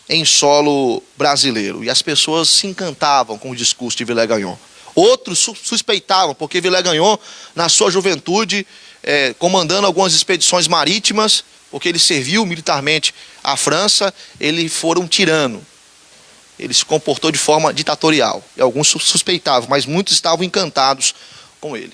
em solo brasileiro. E as pessoas se encantavam com o discurso de Villegagnon. Outros suspeitavam, porque Villegagnon, na sua juventude, comandando algumas expedições marítimas, porque ele serviu militarmente à França, ele foi um tirano. Ele se comportou de forma ditatorial. E alguns suspeitavam, mas muitos estavam encantados com ele.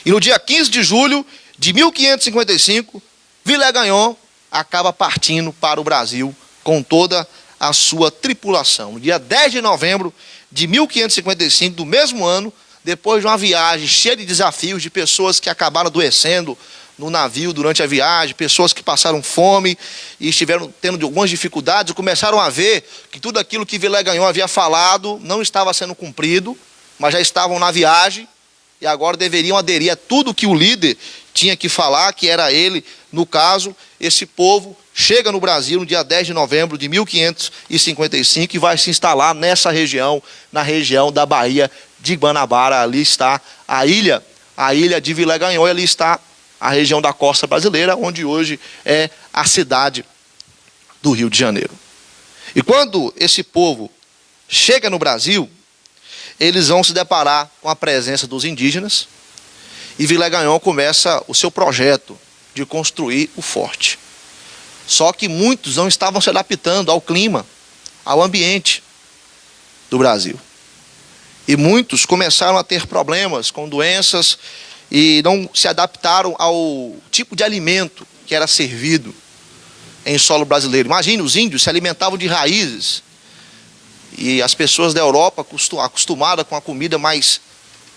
E no dia 15 de julho de 1555, Villegagnon acaba partindo para o Brasil com toda a sua tripulação. No dia 10 de novembro de 1555, do mesmo ano, depois de uma viagem cheia de desafios, de pessoas que acabaram adoecendo no navio durante a viagem, pessoas que passaram fome e estiveram tendo algumas dificuldades, e começaram a ver que tudo aquilo que Villegagnon havia falado não estava sendo cumprido, mas já estavam na viagem e agora deveriam aderir a tudo que o líder tinha que falar, que era ele. No caso, esse povo chega no Brasil no dia 10 de novembro de 1555 e vai se instalar nessa região, na região da Baía de Guanabara. Ali está a ilha de Villegagnon, e ali está a região da costa brasileira, onde hoje é a cidade do Rio de Janeiro. E quando esse povo chega no Brasil, eles vão se deparar com a presença dos indígenas, e Villegagnon começa o seu projeto de construir o forte. Só que muitos não estavam se adaptando ao clima, ao ambiente do Brasil. E muitos começaram a ter problemas com doenças e não se adaptaram ao tipo de alimento que era servido em solo brasileiro. Imagine, os índios se alimentavam de raízes. E as pessoas da Europa, acostumadas com a comida mais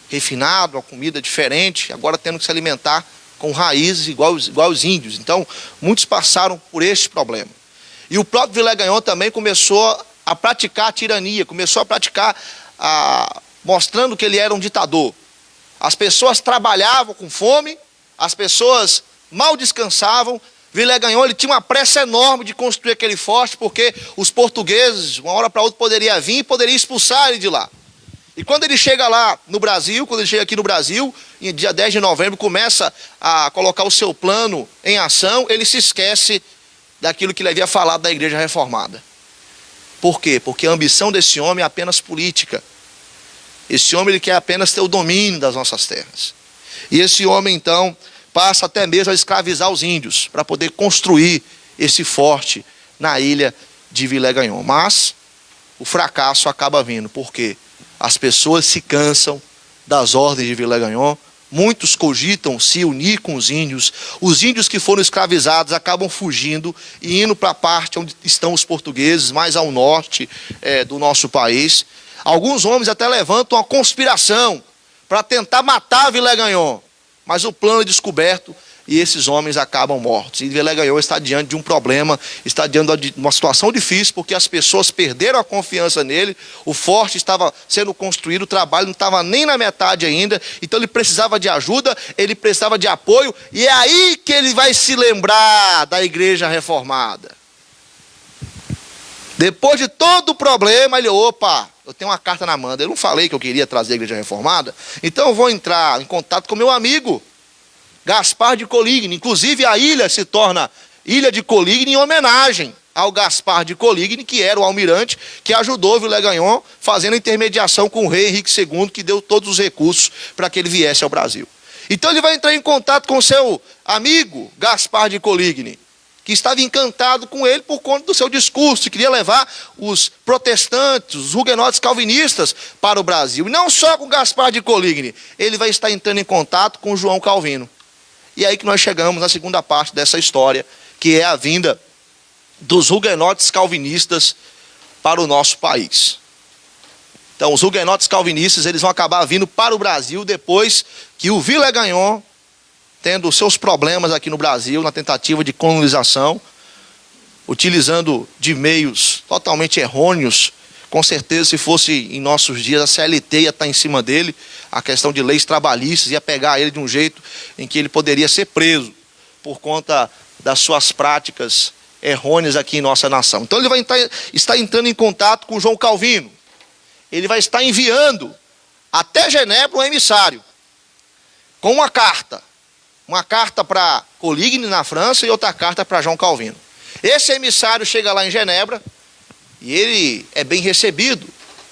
refinada, uma comida diferente, agora tendo que se alimentar com raízes igual os índios. Então, muitos passaram por este problema. E o próprio Villegagnon também começou a praticar a tirania, começou a praticar, mostrando que ele era um ditador. As pessoas trabalhavam com fome, as pessoas mal descansavam. Villegagnon, ele tinha uma pressa enorme de construir aquele forte, porque os portugueses, uma hora para outra, poderiam vir e poderiam expulsar ele de lá. E quando ele chega lá no Brasil, quando ele chega aqui no Brasil, em dia 10 de novembro, começa a colocar o seu plano em ação, ele se esquece daquilo que ele havia falado da igreja reformada. Por quê? Porque a ambição desse homem é apenas política. Esse homem, ele quer apenas ter o domínio das nossas terras. E esse homem, então, passa até mesmo a escravizar os índios, para poder construir esse forte na ilha de Villegagnon. Mas o fracasso acaba vindo, porque as pessoas se cansam das ordens de Villegagnon, muitos cogitam se unir com os índios que foram escravizados acabam fugindo e indo para a parte onde estão os portugueses, mais ao norte do nosso país. Alguns homens até levantam uma conspiração para tentar matar Villegagnon, mas o plano é descoberto e esses homens acabam mortos. E Villegagnon está diante de um problema, está diante de uma situação difícil, porque as pessoas perderam a confiança nele, o forte estava sendo construído, o trabalho não estava nem na metade ainda, então ele precisava de ajuda, ele precisava de apoio, e é aí que ele vai se lembrar da igreja reformada. Depois de todo o problema, ele, opa, eu tenho uma carta na manga, eu não falei que eu queria trazer a igreja reformada, então eu vou entrar em contato com meu amigo, Gaspar de Coligny. Inclusive a ilha se torna Ilha de Coligny em homenagem ao Gaspar de Coligny, que era o almirante que ajudou Villegagnon fazendo intermediação com o rei Henrique II, que deu todos os recursos para que ele viesse ao Brasil. Então ele vai entrar em contato com seu amigo Gaspar de Coligny, que estava encantado com ele por conta do seu discurso, e queria levar os protestantes, os huguenotes calvinistas para o Brasil. E não só com Gaspar de Coligny, ele vai estar entrando em contato com João Calvino. E aí que nós chegamos na segunda parte dessa história, que é a vinda dos huguenotes calvinistas para o nosso país. Então, os huguenotes calvinistas, eles vão acabar vindo para o Brasil depois que o Villegagnon, tendo seus problemas aqui no Brasil, na tentativa de colonização, utilizando de meios totalmente errôneos. Com certeza, se fosse em nossos dias, a CLT ia estar em cima dele, a questão de leis trabalhistas, ia pegar ele de um jeito em que ele poderia ser preso. por conta das suas práticas errôneas aqui em nossa nação. Então ele vai estar entrando em contato com João Calvino. Ele vai estar enviando até Genebra um emissário com uma carta para Coligny na França e outra carta para João Calvino. Esse emissário chega lá em Genebra e ele é bem recebido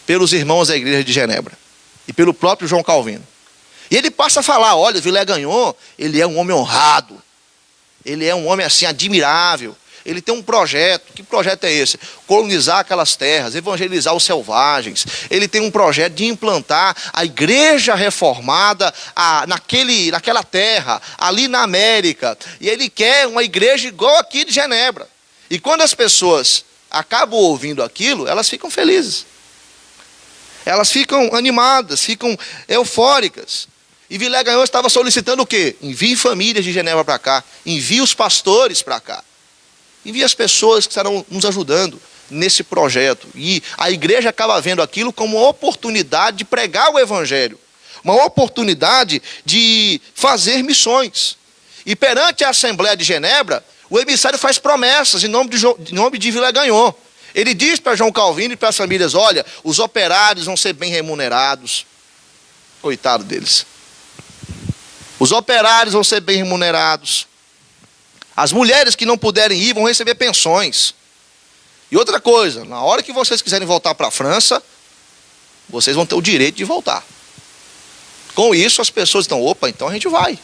pelos irmãos da igreja de Genebra e pelo próprio João Calvino. E ele passa a falar: olha, Villegagnon, ele é um homem honrado, ele é um homem assim admirável, ele tem um projeto. Que projeto é esse? Colonizar aquelas terras, evangelizar os selvagens. Ele tem um projeto de implantar a igreja reformada naquela terra, ali na América. E ele quer uma igreja igual aqui de Genebra. E quando as pessoas acabam ouvindo aquilo, elas ficam felizes. Elas ficam animadas, ficam eufóricas. E Villegagnon estava solicitando o quê? Envie famílias de Genebra para cá, envie os pastores para cá, envie as pessoas que estarão nos ajudando nesse projeto. E a igreja acaba vendo aquilo como uma oportunidade de pregar o evangelho, uma oportunidade de fazer missões. E perante a Assembleia de Genebra, o emissário faz promessas em nome de Villegagnon. Ele diz para João Calvino e para as famílias: olha, os operários vão ser bem remunerados. Coitado deles. Os operários vão ser bem remunerados. As mulheres que não puderem ir vão receber pensões. E outra coisa, na hora que vocês quiserem voltar para a França, vocês vão ter o direito de voltar. Com isso, as pessoas estão: opa, então a gente vai.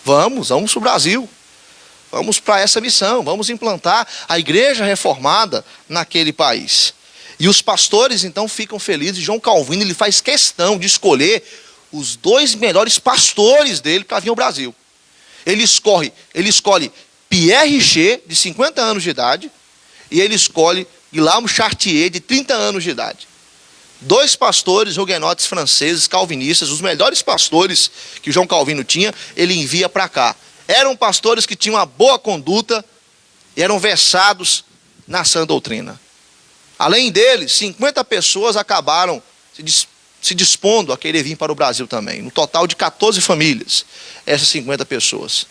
Vamos para o Brasil. Vamos para essa missão, vamos implantar a igreja reformada naquele país. E os pastores então ficam felizes. João Calvino, ele faz questão de escolher os 2 melhores pastores dele para vir ao Brasil. Ele escolhe Pierre Richer, de 50 anos de idade, e ele escolhe Guillaume Chartier, de 30 anos de idade. 2 pastores huguenotes franceses, calvinistas, os melhores pastores que João Calvino tinha, ele envia para cá. Eram pastores que tinham uma boa conduta e eram versados na sã doutrina. Além deles, 50 pessoas acabaram se dispondo a querer vir para o Brasil também. No total de 14 famílias, essas 50 pessoas.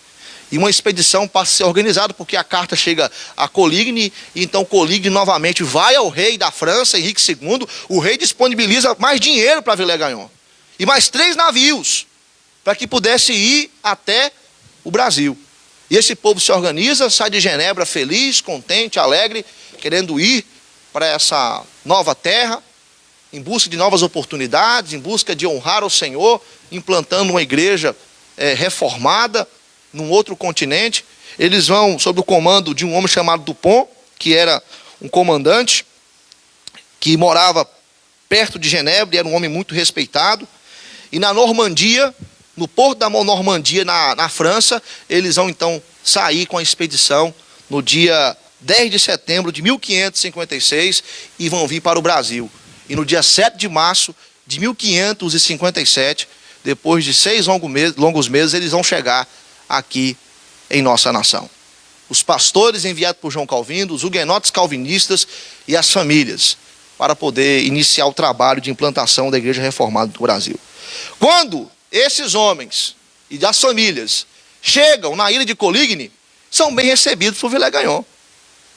E uma expedição passa a ser organizada, porque a carta chega a Coligny, e então Coligny novamente vai ao rei da França, Henrique II. O rei disponibiliza mais dinheiro para Villegagnon. E mais 3 navios, para que pudesse ir até o Brasil. E esse povo se organiza, sai de Genebra feliz, contente, alegre, querendo ir para essa nova terra, em busca de novas oportunidades, em busca de honrar o Senhor, implantando uma igreja reformada num outro continente. Eles vão sob o comando de um homem chamado Dupont, que era um comandante, que morava perto de Genebra, e era um homem muito respeitado. E na Normandia, no porto da Normandia, na França, eles vão então sair com a expedição no dia 10 de setembro de 1556 e vão vir para o Brasil. E no dia 7 de março de 1557, depois de 6 longos meses, eles vão chegar aqui em nossa nação. Os pastores enviados por João Calvino, os huguenotes calvinistas e as famílias, para poder iniciar o trabalho de implantação da Igreja Reformada do Brasil. Quando esses homens e das famílias chegam na ilha de Coligny, são bem recebidos por Villegagnon.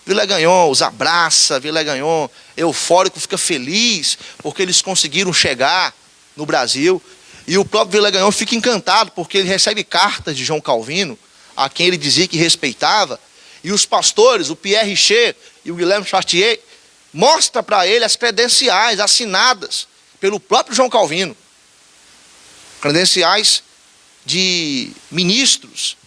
Villegagnon os abraça, Villegagnon, eufórico, fica feliz, porque eles conseguiram chegar no Brasil. E o próprio Villegagnon fica encantado, porque ele recebe cartas de João Calvino, a quem ele dizia que respeitava. E os pastores, o Pierre Richer e o Guillaume Chartier, mostram para ele as credenciais assinadas pelo próprio João Calvino. Credenciais de ministros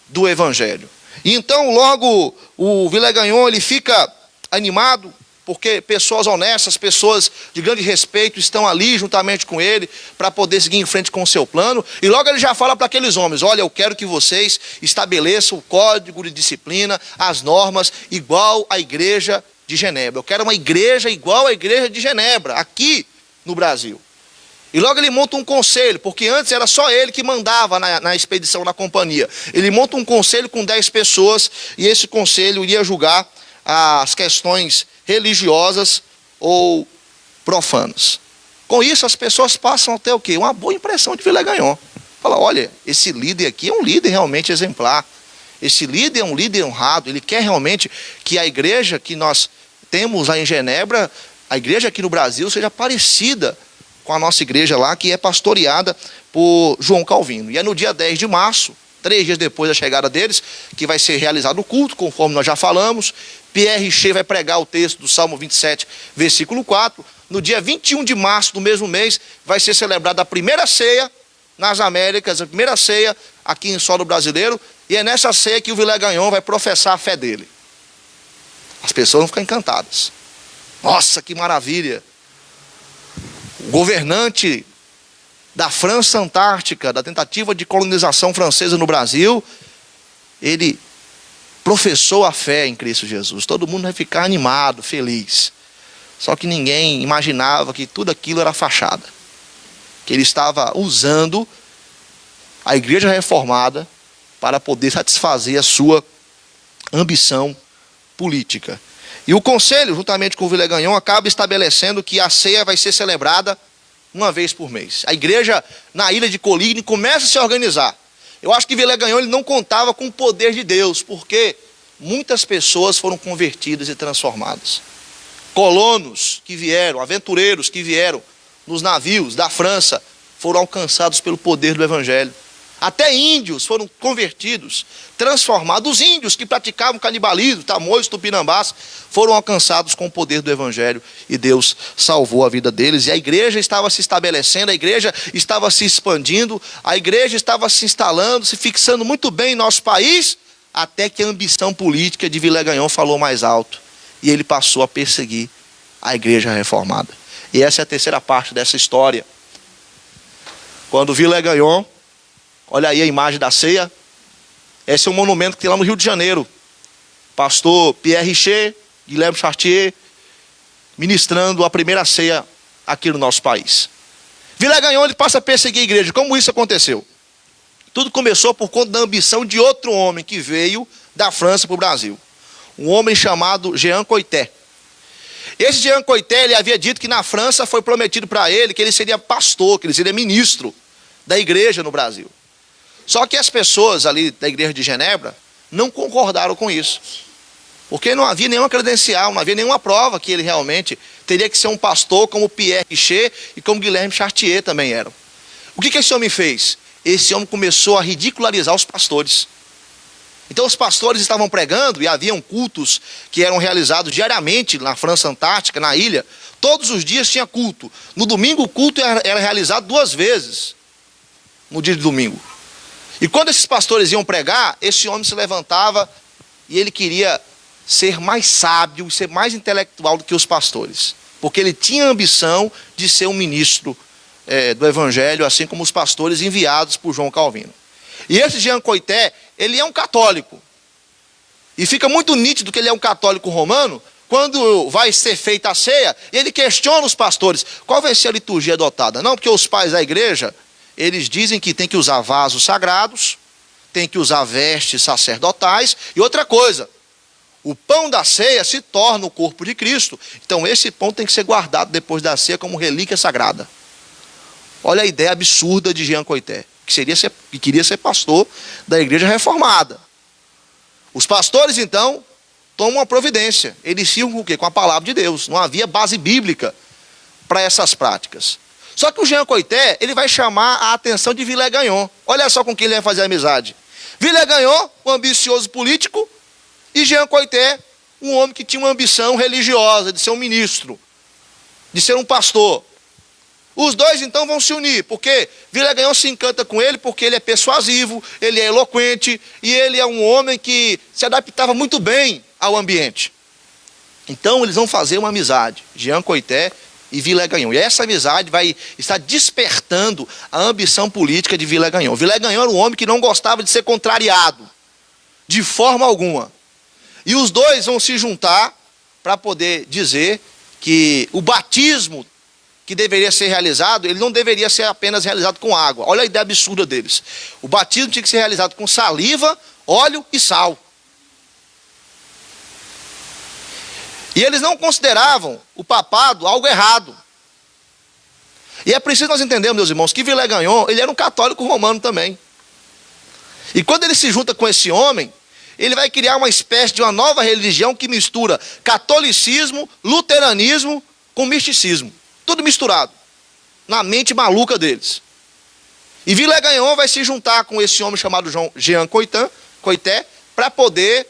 do Evangelho. E então logo o Villegagnon ele fica animado, porque pessoas honestas, pessoas de grande respeito estão ali juntamente com ele para poder seguir em frente com o seu plano. E logo ele já fala para aqueles homens: olha, eu quero que vocês estabeleçam o código de disciplina, as normas, igual à igreja de Genebra. Eu quero uma igreja igual à igreja de Genebra, aqui no Brasil. E logo ele monta um conselho, porque antes era só ele que mandava na expedição, na companhia. Ele monta um conselho com 10 pessoas, e esse conselho iria julgar as questões religiosas ou profanas. Com isso, as pessoas passam a ter o quê? Uma boa impressão de Villegagnon. Fala: olha, esse líder aqui é um líder realmente exemplar. Esse líder é um líder honrado, ele quer realmente que a igreja que nós temos lá em Genebra, a igreja aqui no Brasil, seja parecida com a nossa igreja lá, que é pastoreada por João Calvino. E é no dia 10 de março, 3 dias depois da chegada deles, que vai ser realizado o culto, conforme nós já falamos. Pierre Richer vai pregar o texto do Salmo 27, versículo 4. No dia 21 de março do mesmo mês, vai ser celebrada a primeira ceia nas Américas, a primeira ceia aqui em solo brasileiro, e é nessa ceia que o Villegagnon vai professar a fé dele. As pessoas vão ficar encantadas. Nossa, que maravilha! O governante da França Antártica, da tentativa de colonização francesa no Brasil, ele professou a fé em Cristo Jesus. Todo mundo vai ficar animado, feliz. Só que ninguém imaginava que tudo aquilo era fachada. Que ele estava usando a igreja reformada para poder satisfazer a sua ambição política. E o conselho, juntamente com o Villegagnon, acaba estabelecendo que a ceia vai ser celebrada uma vez por mês. A igreja na ilha de Coligny começa a se organizar. Eu acho que Villegagnon ele não contava com o poder de Deus, porque muitas pessoas foram convertidas e transformadas. Colonos que vieram, aventureiros que vieram nos navios da França, foram alcançados pelo poder do Evangelho. Até índios foram convertidos, transformados. Os índios que praticavam canibalismo, tamoios, tupinambás, foram alcançados com o poder do Evangelho e Deus salvou a vida deles. E a igreja estava se estabelecendo, a igreja estava se expandindo, a igreja estava se instalando, se fixando muito bem em nosso país, até que a ambição política de Villegagnon falou mais alto e ele passou a perseguir a igreja reformada. E essa é a terceira parte dessa história. Quando Villegagnon, olha aí a imagem da ceia. Esse é um monumento que tem lá no Rio de Janeiro. Pastor Pierre Richer, Guilherme Chartier, ministrando a primeira ceia aqui no nosso país. Villegagnon ele passa a perseguir a igreja. Como isso aconteceu? Tudo começou por conta da ambição de outro homem que veio da França para o Brasil. Um homem chamado Jean Coité. Esse Jean Coité, ele havia dito que na França foi prometido para ele que ele seria pastor, que ele seria ministro da igreja no Brasil. Só que as pessoas ali da igreja de Genebra não concordaram com isso. Porque não havia nenhuma credencial, não havia nenhuma prova que ele realmente teria que ser um pastor como Pierre Richer e como Guilherme Chartier também eram. O que esse homem fez? Esse homem começou a ridicularizar os pastores. Então os pastores estavam pregando e haviam cultos que eram realizados diariamente na França Antártica, na ilha. Todos os dias tinha culto. No domingo o culto era realizado 2 vezes, no dia de domingo. E quando esses pastores iam pregar, esse homem se levantava e ele queria ser mais sábio e ser mais intelectual do que os pastores. Porque ele tinha a ambição de ser um ministro do Evangelho, assim como os pastores enviados por João Calvino. E esse Jean Coité, ele é um católico. E fica muito nítido que ele é um católico romano, quando vai ser feita a ceia, e ele questiona os pastores, qual vai ser a liturgia adotada? Não, porque os pais da igreja, eles dizem que tem que usar vasos sagrados, tem que usar vestes sacerdotais, e outra coisa, o pão da ceia se torna o corpo de Cristo. Então esse pão tem que ser guardado depois da ceia como relíquia sagrada. Olha a ideia absurda de Jean Coité, que queria ser pastor da igreja reformada. Os pastores, então, tomam uma providência. Eles ficam com o quê? Com a palavra de Deus. Não havia base bíblica para essas práticas. Só que o Jean Coité, ele vai chamar a atenção de Villegagnon. Olha só com quem ele vai fazer amizade. Villegagnon, um ambicioso político, e Jean Coité, um homem que tinha uma ambição religiosa, de ser um ministro, de ser um pastor. Os dois então vão se unir, porque Villegagnon se encanta com ele porque ele é persuasivo, ele é eloquente e ele é um homem que se adaptava muito bem ao ambiente. Então eles vão fazer uma amizade, Jean Coité e Villegagnon. E essa amizade vai estar despertando a ambição política de Villegagnon. Villegagnon era um homem que não gostava de ser contrariado, de forma alguma. E os dois vão se juntar para poder dizer que o batismo que deveria ser realizado, ele não deveria ser apenas realizado com água. Olha a ideia absurda deles. O batismo tinha que ser realizado com saliva, óleo e sal. E eles não consideravam o papado algo errado. E é preciso nós entendermos, meus irmãos, que Villegagnon, ele era um católico romano também. E quando ele se junta com esse homem, ele vai criar uma espécie de uma nova religião que mistura catolicismo, luteranismo com misticismo. Tudo misturado, na mente maluca deles. E Villegagnon vai se juntar com esse homem chamado Jean Coité para poder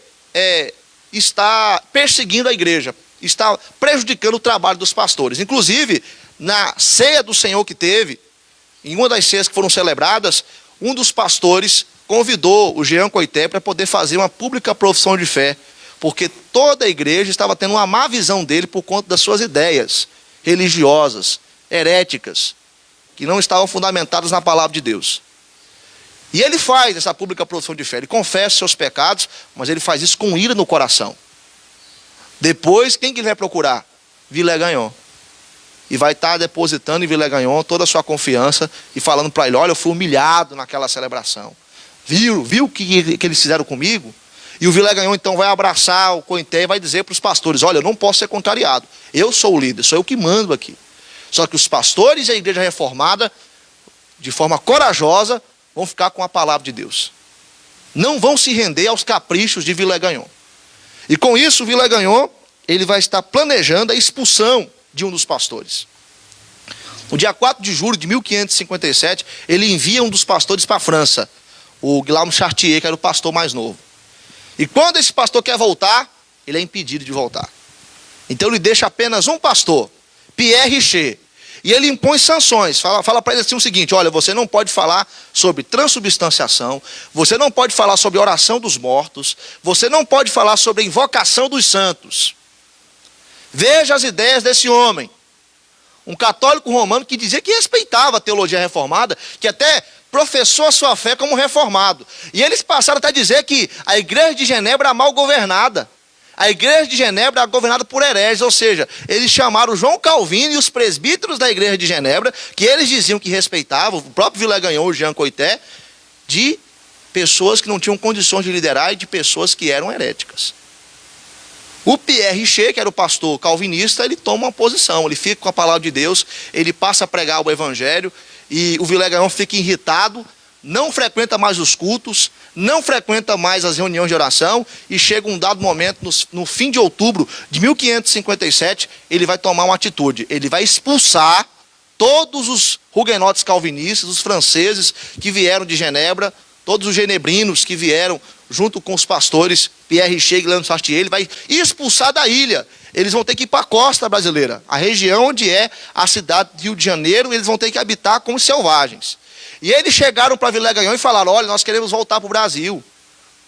estar perseguindo a igreja, está prejudicando o trabalho dos pastores. Inclusive, na ceia do Senhor que teve, em uma das ceias que foram celebradas, um dos pastores convidou o Jean Coité para poder fazer uma pública profissão de fé, porque toda a igreja estava tendo uma má visão dele por conta das suas ideias religiosas, heréticas, que não estavam fundamentadas na palavra de Deus. E ele faz essa pública profissão de fé, ele confessa seus pecados, mas ele faz isso com ira no coração. Depois, quem que ele vai procurar? Villegagnon. E vai estar depositando em Villegagnon toda a sua confiança e falando para ele, olha, eu fui humilhado naquela celebração. Viu o que eles fizeram comigo? E o Villegagnon então vai abraçar o Coité e vai dizer para os pastores, olha, eu não posso ser contrariado. Eu sou o líder, sou eu que mando aqui. Só que os pastores e a igreja reformada, de forma corajosa, vão ficar com a palavra de Deus. Não vão se render aos caprichos de Villegagnon. E com isso, Villegagnon, ele vai estar planejando a expulsão de um dos pastores. No dia 4 de julho de 1557, ele envia um dos pastores para a França, o Guillaume Chartier, que era o pastor mais novo. E quando esse pastor quer voltar, ele é impedido de voltar. Então ele deixa apenas um pastor, Pierre Richer, e ele impõe sanções, fala para ele assim o seguinte, olha, você não pode falar sobre transubstanciação, você não pode falar sobre oração dos mortos, você não pode falar sobre a invocação dos santos. Veja as ideias desse homem, um católico romano que dizia que respeitava a teologia reformada, que até professou a sua fé como reformado. E eles passaram até a dizer que a igreja de Genebra era mal governada. A igreja de Genebra era governada por hereges, ou seja, eles chamaram João Calvino e os presbíteros da igreja de Genebra, que eles diziam que respeitavam, o próprio Villegagnon, o Jean Coité, de pessoas que não tinham condições de liderar e de pessoas que eram heréticas. O Pierre Richer, que era o pastor calvinista, ele toma uma posição, ele fica com a palavra de Deus, ele passa a pregar o evangelho, e o Villegagnon fica irritado, não frequenta mais os cultos, não frequenta mais as reuniões de oração, e chega um dado momento, no fim de outubro de 1557, ele vai tomar uma atitude, ele vai expulsar todos os huguenotes calvinistas, os franceses que vieram de Genebra, todos os genebrinos que vieram junto com os pastores Pierre Richer e Guillaume Chartier, ele vai expulsar da ilha. Eles vão ter que ir para a costa brasileira, a região onde é a cidade de Rio de Janeiro, eles vão ter que habitar como selvagens. E eles chegaram para Villegagnon e falaram, olha, nós queremos voltar para o Brasil.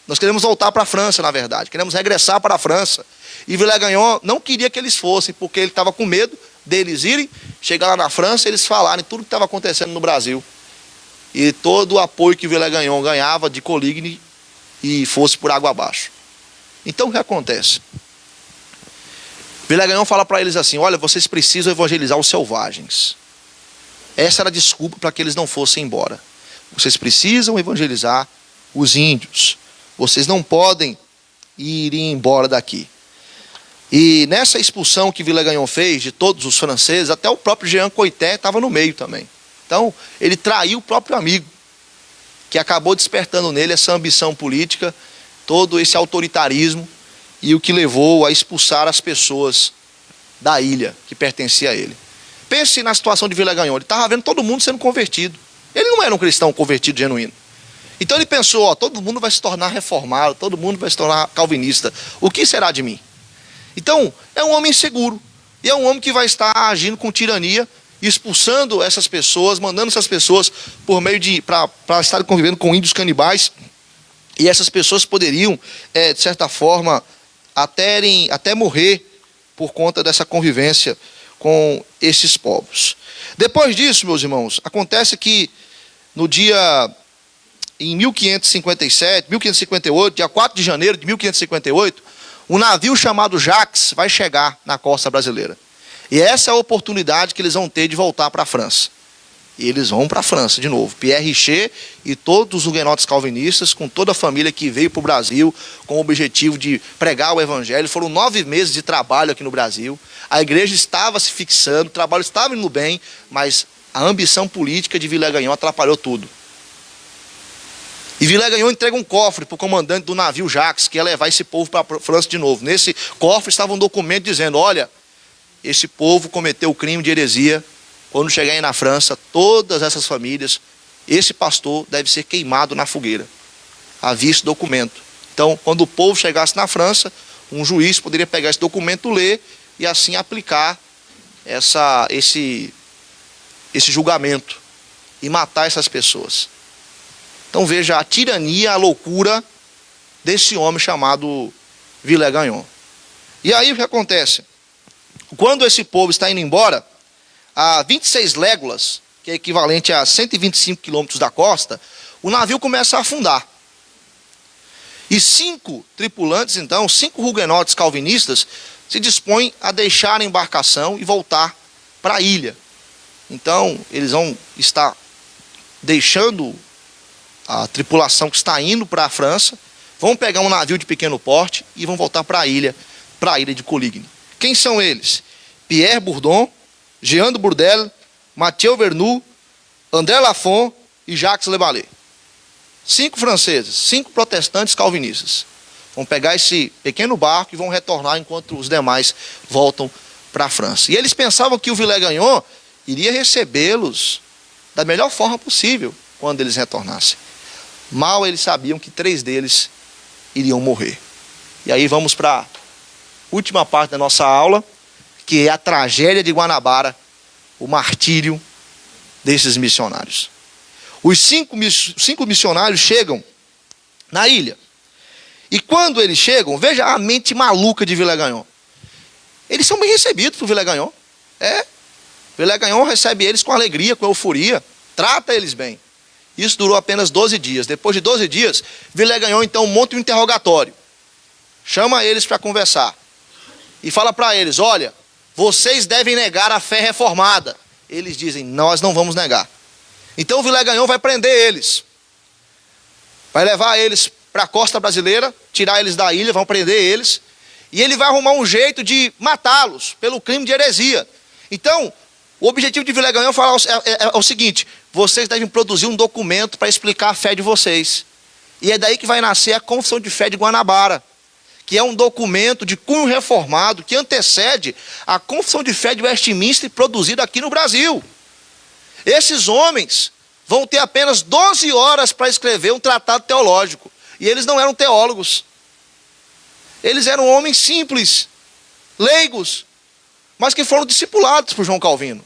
Nós queremos voltar para a França, na verdade. Queremos regressar para a França. E Villegagnon não queria que eles fossem, porque ele estava com medo deles irem, chegar lá na França e eles falarem tudo o que estava acontecendo no Brasil. E todo o apoio que Villegagnon ganhava de Coligny e fosse por água abaixo. Então o que acontece? Villegagnon fala para eles assim, olha, vocês precisam evangelizar os selvagens. Essa era a desculpa para que eles não fossem embora. Vocês precisam evangelizar os índios. Vocês não podem ir embora daqui. E nessa expulsão que Villegagnon fez de todos os franceses, até o próprio Jean Coité estava no meio também. Então, ele traiu o próprio amigo, que acabou despertando nele essa ambição política, todo esse autoritarismo, e o que levou a expulsar as pessoas da ilha que pertencia a ele. Pense na situação de Villegagnon, ele estava vendo todo mundo sendo convertido. Ele não era um cristão convertido genuíno. Então ele pensou, ó, todo mundo vai se tornar reformado, todo mundo vai se tornar calvinista. O que será de mim? Então, é um homem inseguro. E é um homem que vai estar agindo com tirania, expulsando essas pessoas, mandando essas pessoas por meio de para estarem convivendo com índios canibais. E essas pessoas poderiam, de certa forma, até morrer por conta dessa convivência com esses povos. Depois disso, meus irmãos, acontece que no dia em 1558, dia 4 de janeiro de 1558, um navio chamado Jacques vai chegar na costa brasileira. E essa é a oportunidade que eles vão ter de voltar para a França. E eles vão para a França de novo. Pierre Richer e todos os huguenotes calvinistas, com toda a família que veio para o Brasil, com o objetivo de pregar o evangelho. Foram 9 meses de trabalho aqui no Brasil. A igreja estava se fixando, o trabalho estava indo bem, mas a ambição política de Villegagnon atrapalhou tudo. E Villegagnon entrega um cofre para o comandante do navio Jacques, que ia levar esse povo para a França de novo. Nesse cofre estava um documento dizendo: olha, esse povo cometeu o crime de heresia. Quando chegar aí na França, todas essas famílias, esse pastor deve ser queimado na fogueira. Havia esse documento. Então, quando o povo chegasse na França, um juiz poderia pegar esse documento, ler e assim aplicar esse julgamento e matar essas pessoas. Então veja a tirania, a loucura desse homem chamado Villegagnon. E aí o que acontece? Quando esse povo está indo embora, a 26 léguas, que é equivalente a 125 quilômetros da costa, o navio começa a afundar. E 5 tripulantes, então, 5 huguenotes calvinistas, se dispõem a deixar a embarcação e voltar para a ilha. Então, eles vão estar deixando a tripulação que está indo para a França, vão pegar um navio de pequeno porte e vão voltar para a ilha de Coligny. Quem são eles? Pierre Bourdon, Jean de Bourdelle, Mathieu Vernou, André Lafon e Jacques Le Ballet. 5 franceses, 5 protestantes calvinistas. Vão pegar esse pequeno barco e vão retornar enquanto os demais voltam para a França. E eles pensavam que o Villegagnon iria recebê-los da melhor forma possível quando eles retornassem. Mal eles sabiam que 3 deles iriam morrer. E aí vamos para a última parte da nossa aula, que é a tragédia de Guanabara, o martírio desses missionários. Os 5 missionários chegam na ilha. E quando eles chegam, veja a mente maluca de Villegagnon. Eles são bem recebidos por Villegagnon. Villegagnon recebe eles com alegria, com euforia, trata eles bem. Isso durou apenas 12 dias. Depois de 12 dias, Villegagnon então monta um interrogatório. Chama eles para conversar. E fala para eles: olha, vocês devem negar a fé reformada. Eles dizem: nós não vamos negar. Então Villegagnon vai prender eles. Vai levar eles para a costa brasileira, tirar eles da ilha, vão prender eles. E ele vai arrumar um jeito de matá-los pelo crime de heresia. Então, o objetivo de Villegagnon é o seguinte: vocês devem produzir um documento para explicar a fé de vocês. E é daí que vai nascer a Confissão de Fé de Guanabara, que é um documento de cunho reformado que antecede a Confissão de Fé de Westminster produzida aqui no Brasil. Esses homens vão ter apenas 12 horas para escrever um tratado teológico. E eles não eram teólogos. Eles eram homens simples, leigos, mas que foram discipulados por João Calvino.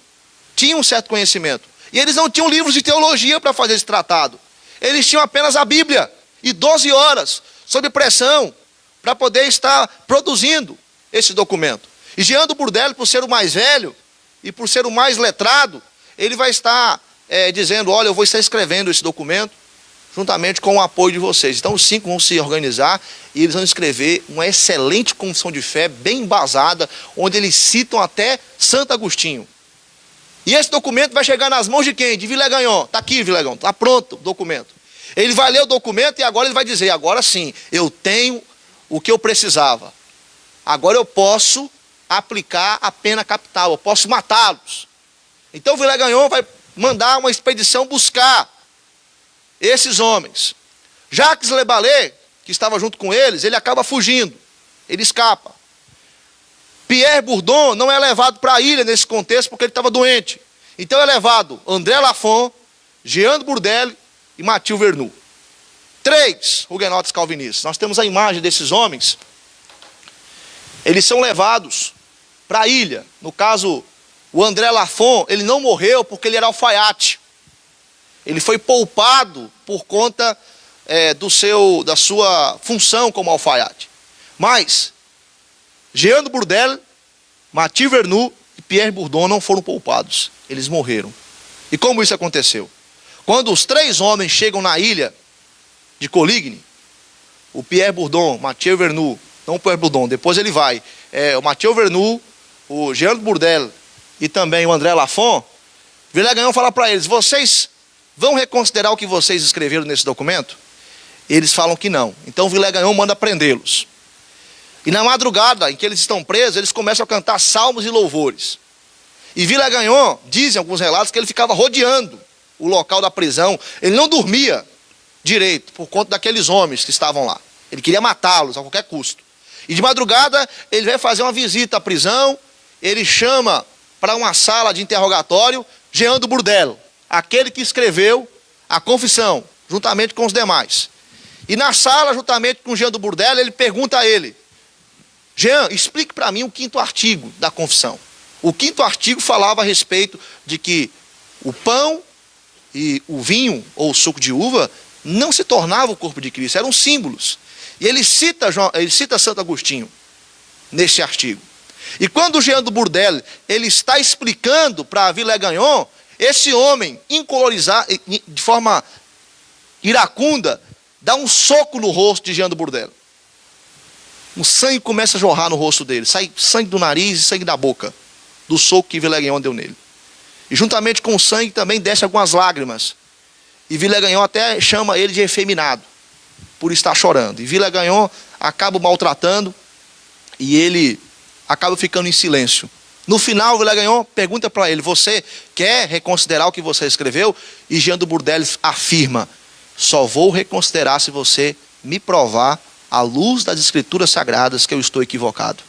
Tinham um certo conhecimento. E eles não tinham livros de teologia para fazer esse tratado. Eles tinham apenas a Bíblia e 12 horas, sob pressão, para poder estar produzindo esse documento. E Jean de Bourdelle, por ser o mais velho e por ser o mais letrado, ele vai estar dizendo: olha, eu vou estar escrevendo esse documento juntamente com o apoio de vocês. Então os 5 vão se organizar e eles vão escrever uma excelente confissão de fé, bem embasada, onde eles citam até Santo Agostinho. E esse documento vai chegar nas mãos de quem? De Villegagnon. Está aqui, Villegagnon, está pronto o documento. Ele vai ler o documento e agora ele vai dizer: agora sim, eu tenho o que eu precisava. Agora eu posso aplicar a pena capital, eu posso matá-los. Então Villegagnon vai mandar uma expedição buscar esses homens. Jacques Le Ballet, que estava junto com eles, ele acaba fugindo, ele escapa. Pierre Bourdon não é levado para a ilha nesse contexto porque ele estava doente. Então é levado André Lafon, Jean de Bourdelle e Mathieu Vernou. 3 huguenotes calvinistas. Nós temos a imagem desses homens. Eles são levados para a ilha. No caso, o André Lafon, ele não morreu porque ele era alfaiate. Ele foi poupado por conta da sua função como alfaiate. Mas Jean de Bourdelle, Mathieu Vernou e Pierre Bourdon não foram poupados. Eles morreram. E como isso aconteceu? Quando os 3 homens chegam na ilha de Coligny, o Pierre Bourdon, Mathieu Vernou, não o Pierre Bourdon, depois ele vai, o Mathieu Vernou, o Jean de Bourdelle e também o André Lafon, Villegagnon fala para eles: vocês vão reconsiderar o que vocês escreveram nesse documento? Eles falam que não. Então Villegagnon manda prendê-los. E na madrugada em que eles estão presos, eles começam a cantar salmos e louvores. E Villegagnon, dizem alguns relatos, que ele ficava rodeando o local da prisão. Ele não dormia direito, por conta daqueles homens que estavam lá. Ele queria matá-los a qualquer custo. E de madrugada, ele vai fazer uma visita à prisão, ele chama para uma sala de interrogatório Jean do Burdelo, aquele que escreveu a confissão, juntamente com os demais. E na sala, juntamente com Jean do Burdelo, ele pergunta a ele: Jean, explique para mim o 5º artigo da confissão. O 5º artigo falava a respeito de que o pão e o vinho, ou o suco de uva, não se tornava o corpo de Cristo, eram símbolos. E ele cita Santo Agostinho neste artigo. E quando o Jean do Burdelo ele está explicando para Villegagnon, esse homem, de forma iracunda, dá um soco no rosto de Jean do Burdelo. O sangue começa a jorrar no rosto dele, sai sangue do nariz e sangue da boca, do soco que Villegagnon deu nele. E juntamente com o sangue também desce algumas lágrimas. E Villegagnon até chama ele de efeminado, por estar chorando. E Villegagnon acaba o maltratando e ele acaba ficando em silêncio. No final, Villegagnon pergunta para ele: você quer reconsiderar o que você escreveu? E Jean do Burdelo afirma: só vou reconsiderar se você me provar, à luz das escrituras sagradas, que eu estou equivocado.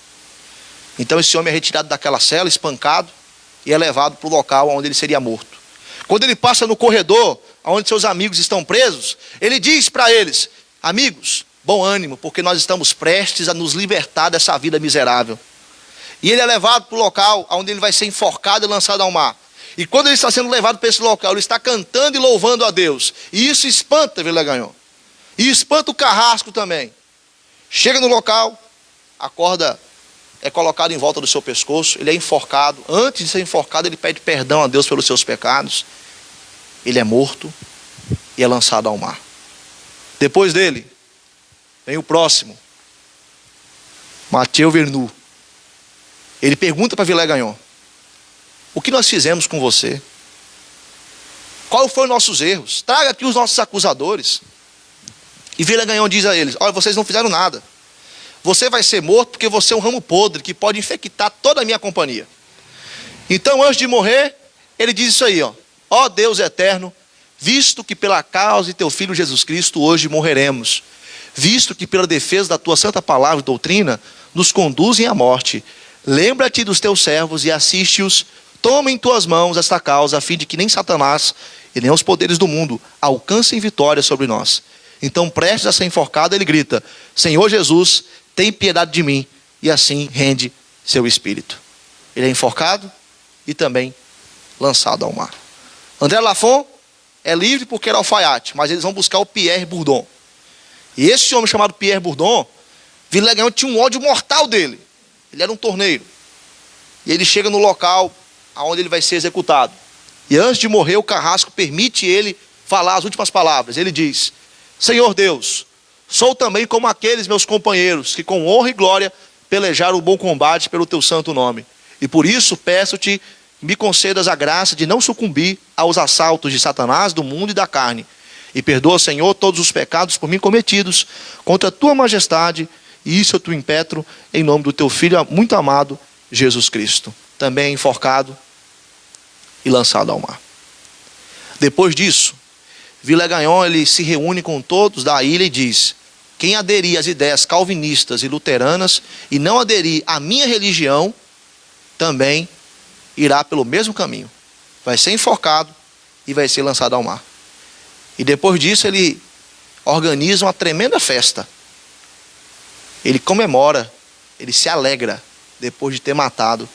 Então esse homem é retirado daquela cela, espancado, e é levado para o local onde ele seria morto. Quando ele passa no corredor, onde seus amigos estão presos, ele diz para eles: amigos, bom ânimo, porque nós estamos prestes a nos libertar dessa vida miserável. E ele é levado para o local onde ele vai ser enforcado e lançado ao mar. E quando ele está sendo levado para esse local, ele está cantando e louvando a Deus. E isso espanta Villegagnon. E espanta o carrasco também. Chega no local, a corda é colocada em volta do seu pescoço, ele é enforcado. Antes de ser enforcado, ele pede perdão a Deus pelos seus pecados. Ele é morto e é lançado ao mar. Depois dele, vem o próximo, Mathieu Vernou. Ele pergunta para Villegagnon: o que nós fizemos com você? Quais foram os nossos erros? Traga aqui os nossos acusadores. E Villegagnon diz a eles: olha, vocês não fizeram nada. Você vai ser morto porque você é um ramo podre que pode infectar toda a minha companhia. Então, antes de morrer, ele diz isso aí: ó Deus eterno, visto que pela causa de teu Filho Jesus Cristo hoje morreremos, visto que pela defesa da tua santa palavra e doutrina nos conduzem à morte, lembra-te dos teus servos e assiste-os, toma em tuas mãos esta causa, a fim de que nem Satanás e nem os poderes do mundo alcancem vitória sobre nós. Então, prestes a ser enforcado, ele grita: Senhor Jesus, tem piedade de mim, e assim rende seu espírito. Ele é enforcado e também lançado ao mar. André Lafont é livre porque era alfaiate, mas eles vão buscar o Pierre Bourdon. E esse homem chamado Pierre Bourdon, Villegagnon tinha um ódio mortal dele. Ele era um torneiro. E ele chega no local onde ele vai ser executado. E antes de morrer, o carrasco permite ele falar as últimas palavras. Ele diz: Senhor Deus, sou também como aqueles meus companheiros que com honra e glória pelejaram o bom combate pelo teu santo nome. E por isso peço-te que me concedas a graça de não sucumbir aos assaltos de Satanás, do mundo e da carne. E perdoa, Senhor, todos os pecados por mim cometidos contra a tua majestade, e isso eu te impetro em nome do teu Filho muito amado, Jesus Cristo. Também enforcado e lançado ao mar. Depois disso, Villegagnon ele se reúne com todos da ilha e diz: quem aderir às ideias calvinistas e luteranas e não aderir à minha religião, também irá pelo mesmo caminho. Vai ser enforcado e vai ser lançado ao mar. E depois disso ele organiza uma tremenda festa. Ele comemora, ele se alegra depois de ter matado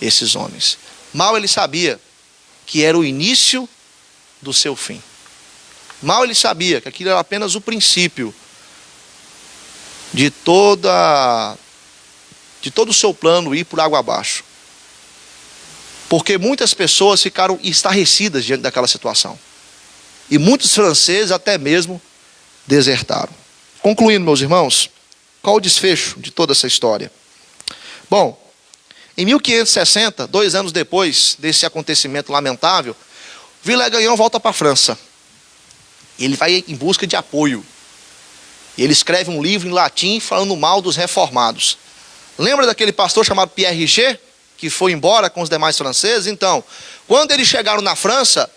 esses homens. Mal ele sabia que era o início do seu fim. Mal ele sabia que aquilo era apenas o princípio de todo o seu plano ir por água abaixo. Porque muitas pessoas ficaram estarrecidas diante daquela situação. E muitos franceses até mesmo desertaram. Concluindo, meus irmãos, qual o desfecho de toda essa história? Bom, em 1560, 2 anos depois desse acontecimento lamentável, Villegagnon volta para a França. Ele vai em busca de apoio. Ele escreve um livro em latim falando mal dos reformados. Lembra daquele pastor chamado Pierre Richer, que foi embora com os demais franceses? Então, quando eles chegaram na França,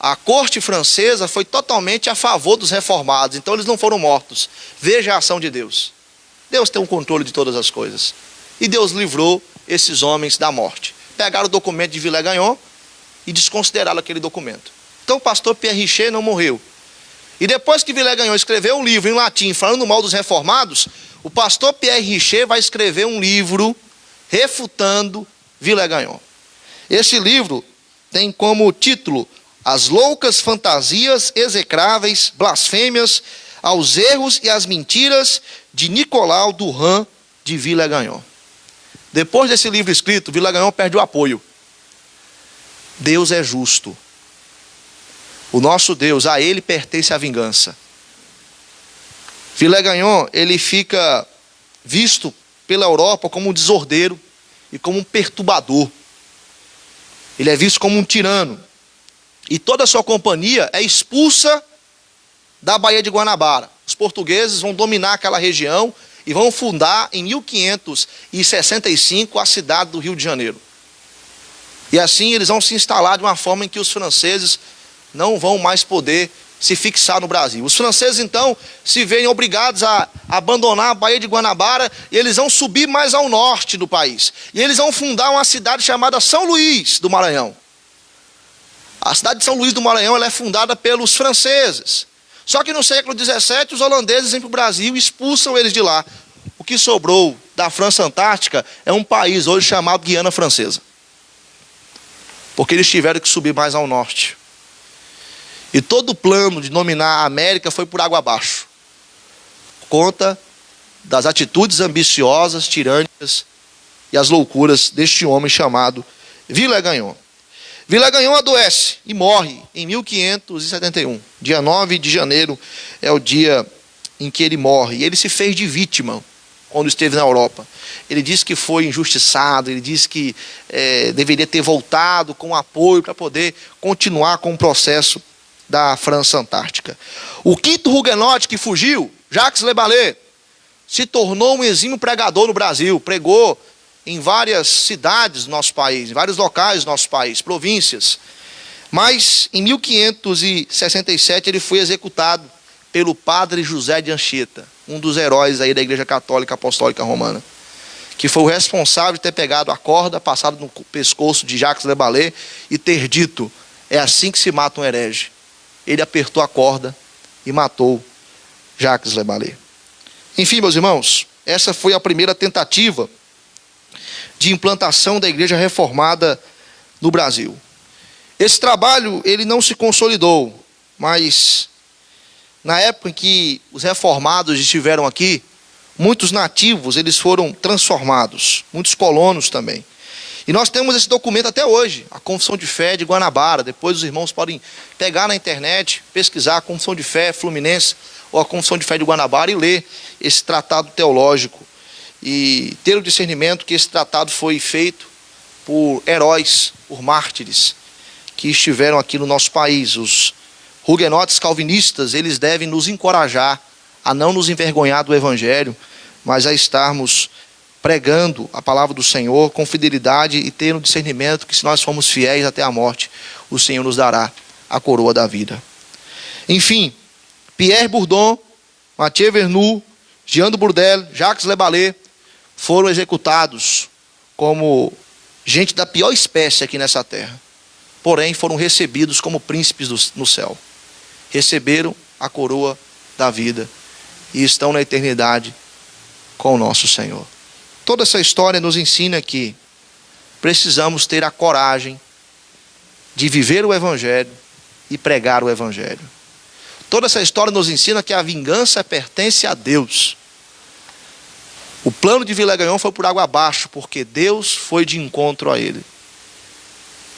a corte francesa foi totalmente a favor dos reformados, então eles não foram mortos. Veja a ação de Deus. Deus tem o controle de todas as coisas. E Deus livrou esses homens da morte. Pegaram o documento de Villegagnon e desconsideraram aquele documento. Então o pastor Pierre Richer não morreu. E depois que Villegagnon escreveu um livro em latim falando mal dos reformados, o pastor Pierre Richer vai escrever um livro refutando Villegagnon. Esse livro tem como título As loucas fantasias execráveis, blasfêmias, aos erros e às mentiras de Nicolau Durand de Villegagnon. Depois desse livro escrito, Villegagnon perde o apoio. Deus é justo. O nosso Deus, a ele pertence a vingança. Villegagnon, ele fica visto pela Europa como um desordeiro e como um perturbador. Ele é visto como um tirano. E toda a sua companhia é expulsa da Baía de Guanabara. Os portugueses vão dominar aquela região e vão fundar em 1565 a cidade do Rio de Janeiro. E assim eles vão se instalar de uma forma em que os franceses não vão mais poder se fixar no Brasil. Os franceses então se veem obrigados a abandonar a Baía de Guanabara e eles vão subir mais ao norte do país. E eles vão fundar uma cidade chamada São Luís do Maranhão. A cidade de São Luís do Maranhão ela é fundada pelos franceses. Só que no século XVII os holandeses vêm para o Brasil e expulsam eles de lá. O que sobrou da França Antártica é um país hoje chamado Guiana Francesa. Porque eles tiveram que subir mais ao norte. E todo o plano de dominar a América foi por água abaixo. Por conta das atitudes ambiciosas, tirânicas e as loucuras deste homem chamado Villegagnon. Villegagnon adoece e morre em 1571. Dia 9 de janeiro é o dia em que ele morre. E ele se fez de vítima quando esteve na Europa. Ele disse que foi injustiçado, ele disse que deveria ter voltado com apoio para poder continuar com o processo da França Antártica. O quinto huguenote que fugiu, Jacques Le Ballet, se tornou um exímio pregador no Brasil, pregou em várias cidades do nosso país, em vários locais do nosso país, províncias. Mas em 1567 ele foi executado pelo padre José de Anchieta, um dos heróis aí da Igreja Católica Apostólica Romana, que foi o responsável de ter pegado a corda, passado no pescoço de Jacques Le Ballet e ter dito: é assim que se mata um herege. Ele apertou a corda e matou Jacques Le Ballet. Enfim, meus irmãos, essa foi a primeira tentativa de implantação da Igreja Reformada no Brasil. Esse trabalho ele não se consolidou, mas na época em que os reformados estiveram aqui, muitos nativos eles foram transformados, muitos colonos também. E nós temos esse documento até hoje, a Confissão de Fé de Guanabara. Depois os irmãos podem pegar na internet, pesquisar a Confissão de Fé Fluminense ou a Confissão de Fé de Guanabara e ler esse tratado teológico. E ter o discernimento que esse tratado foi feito por heróis, por mártires, que estiveram aqui no nosso país. Os huguenotes calvinistas, eles devem nos encorajar a não nos envergonhar do Evangelho, mas a estarmos pregando a palavra do Senhor com fidelidade e tendo discernimento que se nós formos fiéis até a morte, o Senhor nos dará a coroa da vida. Enfim, Pierre Bourdon, Mathieu Vernou, Jean de Bourdelle, Jacques Le Ballet foram executados como gente da pior espécie aqui nessa terra. Porém, foram recebidos como príncipes no céu. Receberam a coroa da vida e estão na eternidade com o nosso Senhor. Toda essa história nos ensina que precisamos ter a coragem de viver o Evangelho e pregar o Evangelho. Toda essa história nos ensina que a vingança pertence a Deus. O plano de Villegagnon foi por água abaixo, porque Deus foi de encontro a ele.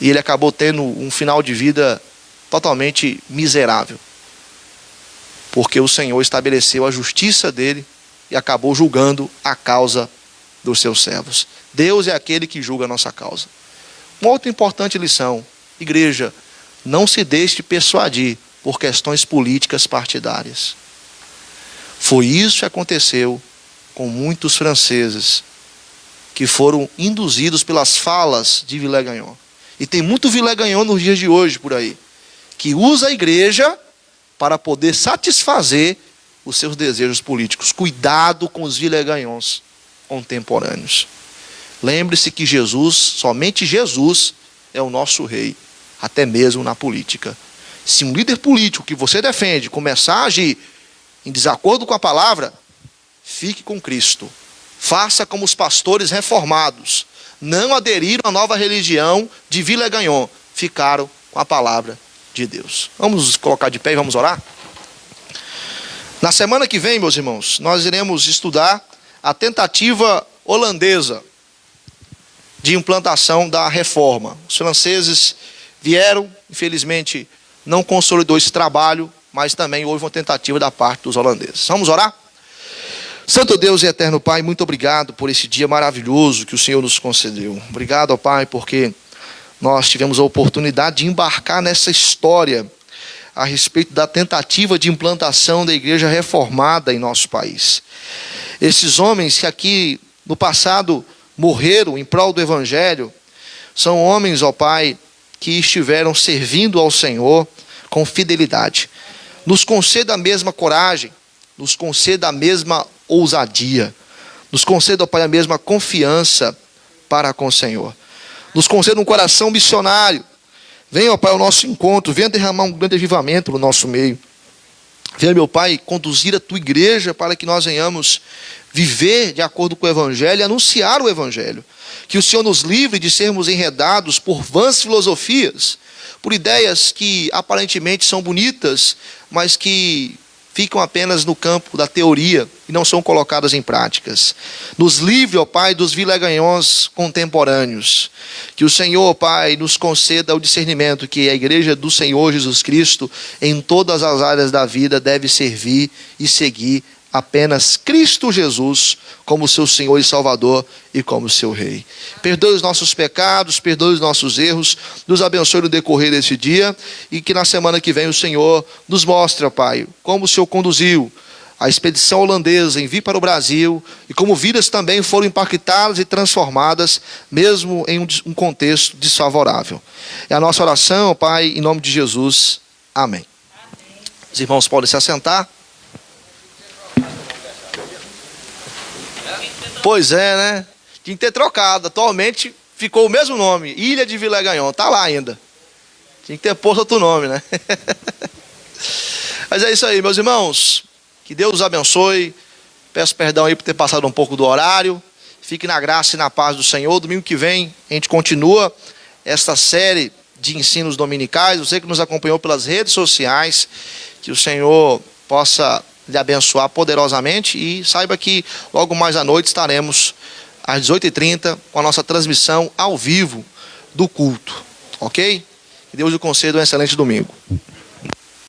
E ele acabou tendo um final de vida totalmente miserável. Porque o Senhor estabeleceu a justiça dele e acabou julgando a causa dos seus servos. Deus é aquele que julga a nossa causa. Uma outra importante lição: igreja, não se deixe persuadir por questões políticas partidárias. Foi isso que aconteceu com muitos franceses que foram induzidos pelas falas de Villegagnon. E tem muito Villegagnon nos dias de hoje por aí, que usa a igreja para poder satisfazer os seus desejos políticos. Cuidado com os vileganhões contemporâneos. Lembre-se que Jesus, somente Jesus, é o nosso rei, até mesmo na política. Se um líder político que você defende começar a agir em desacordo com a palavra, fique com Cristo. Faça como os pastores reformados. Não aderiram à nova religião de Vileganhon. Ficaram com a palavra de Deus. Vamos nos colocar de pé e vamos orar? Na semana que vem, meus irmãos, nós iremos estudar a tentativa holandesa de implantação da reforma. Os franceses vieram, infelizmente não consolidou esse trabalho, mas também houve uma tentativa da parte dos holandeses. Vamos orar? Santo Deus e eterno Pai, muito obrigado por esse dia maravilhoso que o Senhor nos concedeu. Obrigado, ó Pai, porque nós tivemos a oportunidade de embarcar nessa história a respeito da tentativa de implantação da igreja reformada em nosso país. Esses homens que aqui no passado morreram em prol do Evangelho, são homens, ó Pai, que estiveram servindo ao Senhor com fidelidade. Nos conceda a mesma coragem, nos conceda a mesma ousadia, nos conceda, ó Pai, a mesma confiança para com o Senhor. Nos conceda um coração missionário. Venha, ó Pai, ao nosso encontro, venha derramar um grande avivamento no nosso meio. Venha, meu Pai, conduzir a Tua igreja para que nós venhamos viver de acordo com o Evangelho e anunciar o Evangelho. Que o Senhor nos livre de sermos enredados por vãs filosofias, por ideias que aparentemente são bonitas, mas que ficam apenas no campo da teoria e não são colocadas em práticas. Nos livre, ó Pai, dos vileganhões contemporâneos. Que o Senhor, ó Pai, nos conceda o discernimento que a igreja do Senhor Jesus Cristo, em todas as áreas da vida, deve servir e seguir apenas Cristo Jesus como seu Senhor e Salvador e como seu Rei. Perdoe os nossos pecados, perdoe os nossos erros, nos abençoe no decorrer desse dia e que na semana que vem o Senhor nos mostre, ó Pai, como o Senhor conduziu a expedição holandesa em vir para o Brasil e como vidas também foram impactadas e transformadas, mesmo em um contexto desfavorável. É a nossa oração, ó Pai, em nome de Jesus. Amém. Os irmãos podem se assentar. Pois é, né? Tinha que ter trocado. Atualmente ficou o mesmo nome, Ilha de Vileganhon. Está lá ainda. Tinha que ter posto outro nome, né? Mas é isso aí, meus irmãos. Que Deus os abençoe. Peço perdão aí por ter passado um pouco do horário. Fique na graça e na paz do Senhor. Domingo que vem a gente continua esta série de ensinos dominicais. Você que nos acompanhou pelas redes sociais, que o Senhor possa lhe abençoar poderosamente e saiba que logo mais à noite estaremos às 18h30 com a nossa transmissão ao vivo do culto, ok? Que Deus lhe conceda um excelente domingo.